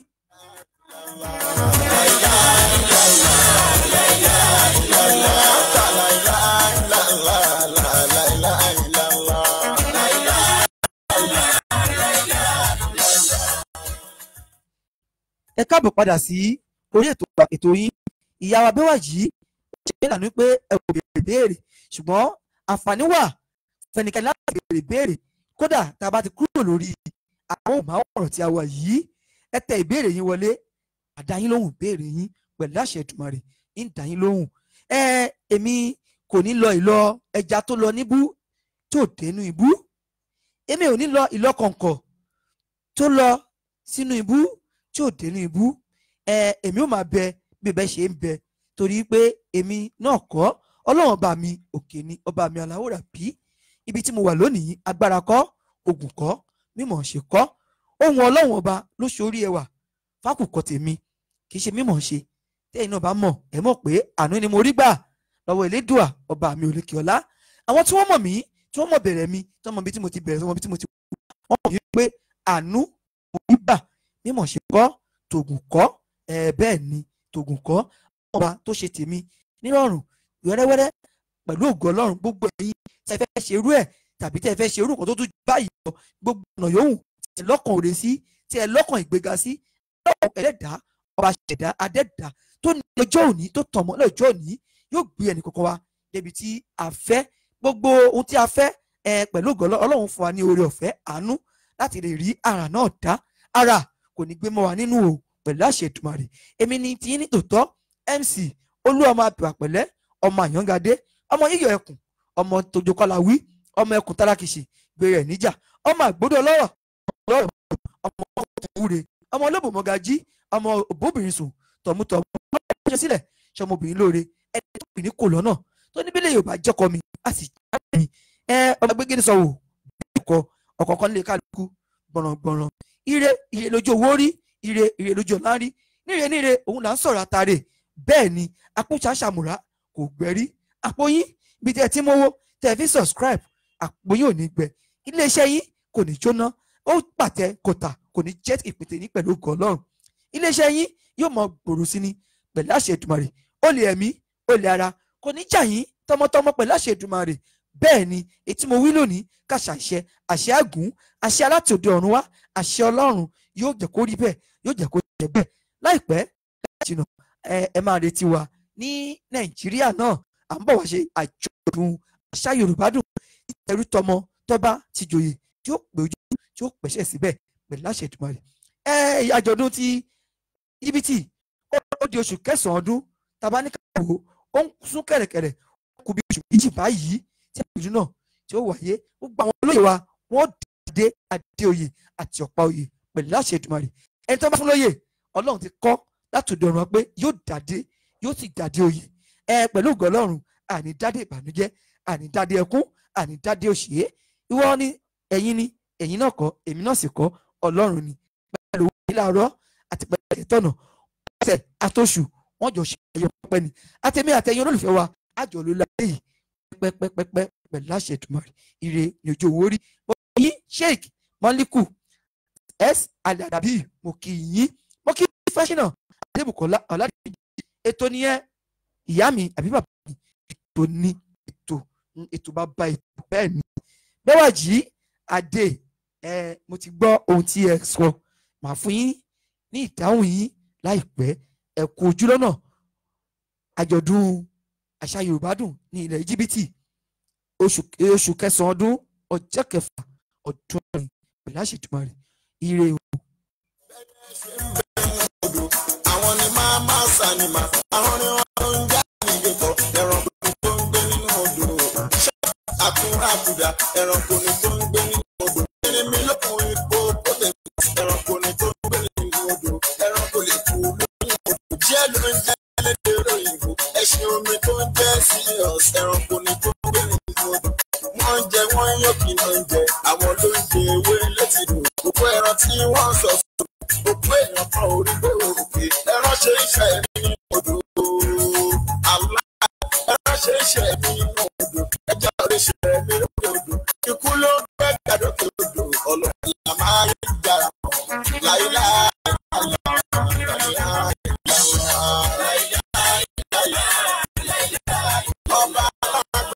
Ẹ káàbọ̀ padà sí orí ètò yín. Ìyá wa Abẹ́wàjí ṣe ìlànà pé ẹ kò béèrè béèrè, ṣùgbọ́n àǹfààní wà fẹnikẹ́ni láti béèrè béèrè. Kódà tá a bá ti kúrò lórí àwọn òmàwòrán tí a wà yìí, ẹ tẹ ìbéèrè yín wọlé, a dá yín lóhùn béèrè yín pẹ̀lú àṣẹ Èdùmàrè, ń dá yín lóhùn. Èmi kò ní lọ ìlọ ẹja tó lọ níbú tí ò dénú ibú. Èmi ò ní lọ ìlọ kọ̀ǹkọ̀ tó lọ sínú ibú tí ò dénú ibú. Èmi ò máa bẹ bí bẹ́ẹ̀ ṣe ń bẹ, torí pé èmi náà kọ́, Ọlọ́run ọba mi òkè ni, ọba mi aláwòrán bí. Ibi tí mo wà lónìí, agbára kọ́, ògùn kọ́, mímọ̀ ṣe kọ́. Ohun Ọlọ́run ọba ló ṣorí ẹwà fákùkọ tèmi, kì í ṣe mímọ̀ ṣe. Tẹ́yìn náà bá mọ̀, ẹ mọ̀ pé àánú ni mo rí gbà lọ́wọ́ Elédùà ọba mi òlékè ọlá. Àwọn tí wọ́n mọ̀ mí, tí wọ́n mọ̀ bẹ̀rẹ̀ mi, tí wọ́n mọ̀ bí tí mo ti bẹ̀rẹ̀, tí wọ́n mọ̀ bí tí mo ti kú, wọ́n mọ̀ wípé àánú mo rí gbà, mímọ̀ ṣe kọ́, tògùn kọ́, bẹ́ẹ̀ ni tògùn kọ́. Ọba tó ṣe tèmi nírọ̀rùn wẹ́rẹ́wẹ́rẹ́ pẹ̀lú ògo Ọlọ́run. Gbogbo ẹ̀yin tí ẹ fẹ́ ṣe irú ẹ̀ tàbí tí ẹ fẹ́ ṣe irú nǹkan tó tún báyìí lọ, gbogbo ọ̀nà yòówù tí ẹ lọ́kàn òre sí, tí ẹ lọ́kàn ìgbéga sí, lọ́kàn ẹlẹ́dàá ọba ṣẹ̀dá adẹ́dàá tó ní ọjọ́ òní, tó tàn mọ́ lọ́jọ́ òní, yóò gbé ẹnì kọ̀ọ̀kan wa débi tí a fẹ́. Gbogbo ohun tí a fẹ́ pẹ̀lú ògo Ọlọ́run fún wa ní oore ọ̀fẹ́ àánú láti lè rí ara náà dá. Ara kò ní gbé mọ́ wa nínú o pẹ̀lú àṣẹ Èdùmàrè. Èmi ni tí ní tòótọ́ MC Olúọmọ Àbẹ̀wàpẹ̀lẹ́, ọmọ Àyàngadé, ọmọ yíyọ ẹkùn, ọmọ tójókọ́lá wí, ọmọ ẹkùn tálákìṣì gbèrè níjà, ọmọ àgbódò ọlọ́rọ̀, ọmọ ọkùnrin ọmọ olóbòmọ̀gájí, ọmọ òbóbìnrin sùn tọ̀mùtọ̀mù, ọmọ ẹ̀ṣẹ̀ sílẹ̀ ṣọmọbìnrin lóore, ẹni tó bìnrin kò lọ́nà tó ní bílẹ̀ Yorùbá jẹ́kọ mi a sì jáde mi. Ọmọ gbégé ní sọ̀wọ́ ọ̀kọ̀ọ̀kan lè kálukú gbọ̀ràngbọ̀ràn. Ire ire lójú owó rí, ire ire lójú ọ̀la rí, níre níre òun là ń sọ̀rọ̀ àtàrè. Bẹ́ẹ̀ ni àpòṣà ṣàmùrà kò gbẹ́rí. Àpòyín bí tẹ́ ẹ ti mówó tẹ́ ẹ fi subscribe, àpòyín ò ní gbẹ, iléeṣẹ́ yín kò ní jóná, ó pàtẹ kò tà, kò ní jẹ́ ìpètè ní pẹ̀lú ògo Ọlọ́run. Iléeṣẹ́ yín yóò mọ gbòòrò sí ni pẹ̀lú àṣẹ Èdùmàrè. Olè ẹ̀mí, olè ara kò ní jà yín tọmọtọmọ pẹ̀lú àṣẹ Èdùmàrè. Bẹ́ẹ̀ ni ètí mo wí lónìí, kàṣà àṣẹ àgún, àṣẹ alátòde ọ̀run wá, àṣẹ Ọlọ́run yóò jẹ́ kó rí bẹ́ẹ̀, yóò jẹ́ kó jẹ́ bẹ́ẹ̀. Láìpẹ́ jìnnà ẹ máa retí wa ní Nàìjíríà náà. À ń bọ̀ wá ṣe àjọ̀dún àṣà Yorùbá dùn, ẹrú tọmọ tọba ti joyè tí ó pè ojú tí ó pẹ̀ṣẹ̀ síbẹ̀ pẹ̀lú àṣẹ Èdùmàrè. Àjọ̀dún ti Íjíbítì ó di oṣù kẹsàn-án ọdún, tàbá ní káwọ́ ó ń sún kẹ̀rẹ̀kẹ̀rẹ̀, kù bí oṣù méjì báyìí tí àjọ̀dún náà tí ó wáyé. Gbogbo àwọn olóyè wa wọ́n dìde adéoyè àti ọ̀pá oyè pẹ̀lú àṣẹ Èdùmàrè. Ẹni tó bá fún lóyè, Ọlọ́run ti kọ́ látòdì ọ̀run pé yóò dàdé, yóò sì dàdé oyè. Pẹ̀lú ògo Ọlọ́run, àní dádé ìbànújẹ́, àní dádé ẹkún, àní dádé òṣèré. Ìwọ ni, ẹ̀yin ni, ẹ̀yin náà kọ́, èmi náà sì kọ́, Ọlọ́run ni. Pẹ̀lú ìlàrọ̀ àti pẹ̀lú ìtọ́nà ọ̀sẹ̀ àtòṣù wọ́n jọ ṣe ẹyọ pẹ́pẹ́ ni. Àtẹ̀mí àtẹ̀yin olólùfẹ́ wa àjọ ló láyé yìí pẹ́pẹ́pẹ́pẹ́ pẹ̀lú àṣẹ Èdùmàrè. Ire ni ojú owó rí. Mo kí yín Sheikh Maliku S Aladabi, mo kí yín, mo kí fẹ́ṣínà Adébùkọ́lá Ọládèjì. Ètò nìyẹn ìyá mi àbí bàbá mi, ètò ní ètò bá ba ètò. Bẹ́ẹ̀ ni Bẹ́wàjí Adé mo ti gbọ́ ohun tí ẹ sọ, màá fún yín ní ìdáhùn yín láìpẹ́. Ẹ kú ojú lọ́nà. Àjọ̀dún àṣà Yorùbá dùn ní ilẹ̀ Íjíbítì, oṣù kẹsàn-án ọdún ọjọ́ kẹfà ọdún ẹ̀rin pẹ̀lú àṣetùmọ̀ rẹ̀. Ire o. Àwọn ni máa sànìmà, àwọn ni wọ́n ń já nígbèkọ̀, ẹranko ni tó ń gbé nínú odò. Àkúràkúdà, ẹranko ni tó ń gbé nínú odò. Ẹni lókun ipò pọ́tẹ̀, ẹranko ni tó ń gbé nínú odò. Ẹranko lè kú lórí odò. Díẹ̀ ló ń jẹ́ lédèrè òyìnbó. Ẹṣin omi tó ń jẹ́ serious, ẹranko ni tó ń gbé nínú odò. Wọ́n ń jẹ, wọ́n ń yókì náà ń jẹ. Àwọn ló ń jẹ ewé létí dùn. Òkú ẹran tí wọ́n sọ fún òkú èèyàn kan orí gbòòrò òkè. Ẹran ṣe iṣẹ́ nínú odò. Àlá ẹran ṣe iṣẹ́ nínú odò. Ẹja orí ṣe nínú odò. Ikú ló ń gbẹ́ gàdókè odò. Ọlọ́ọ̀lá máa ń jára pọ̀. Láíláí ọba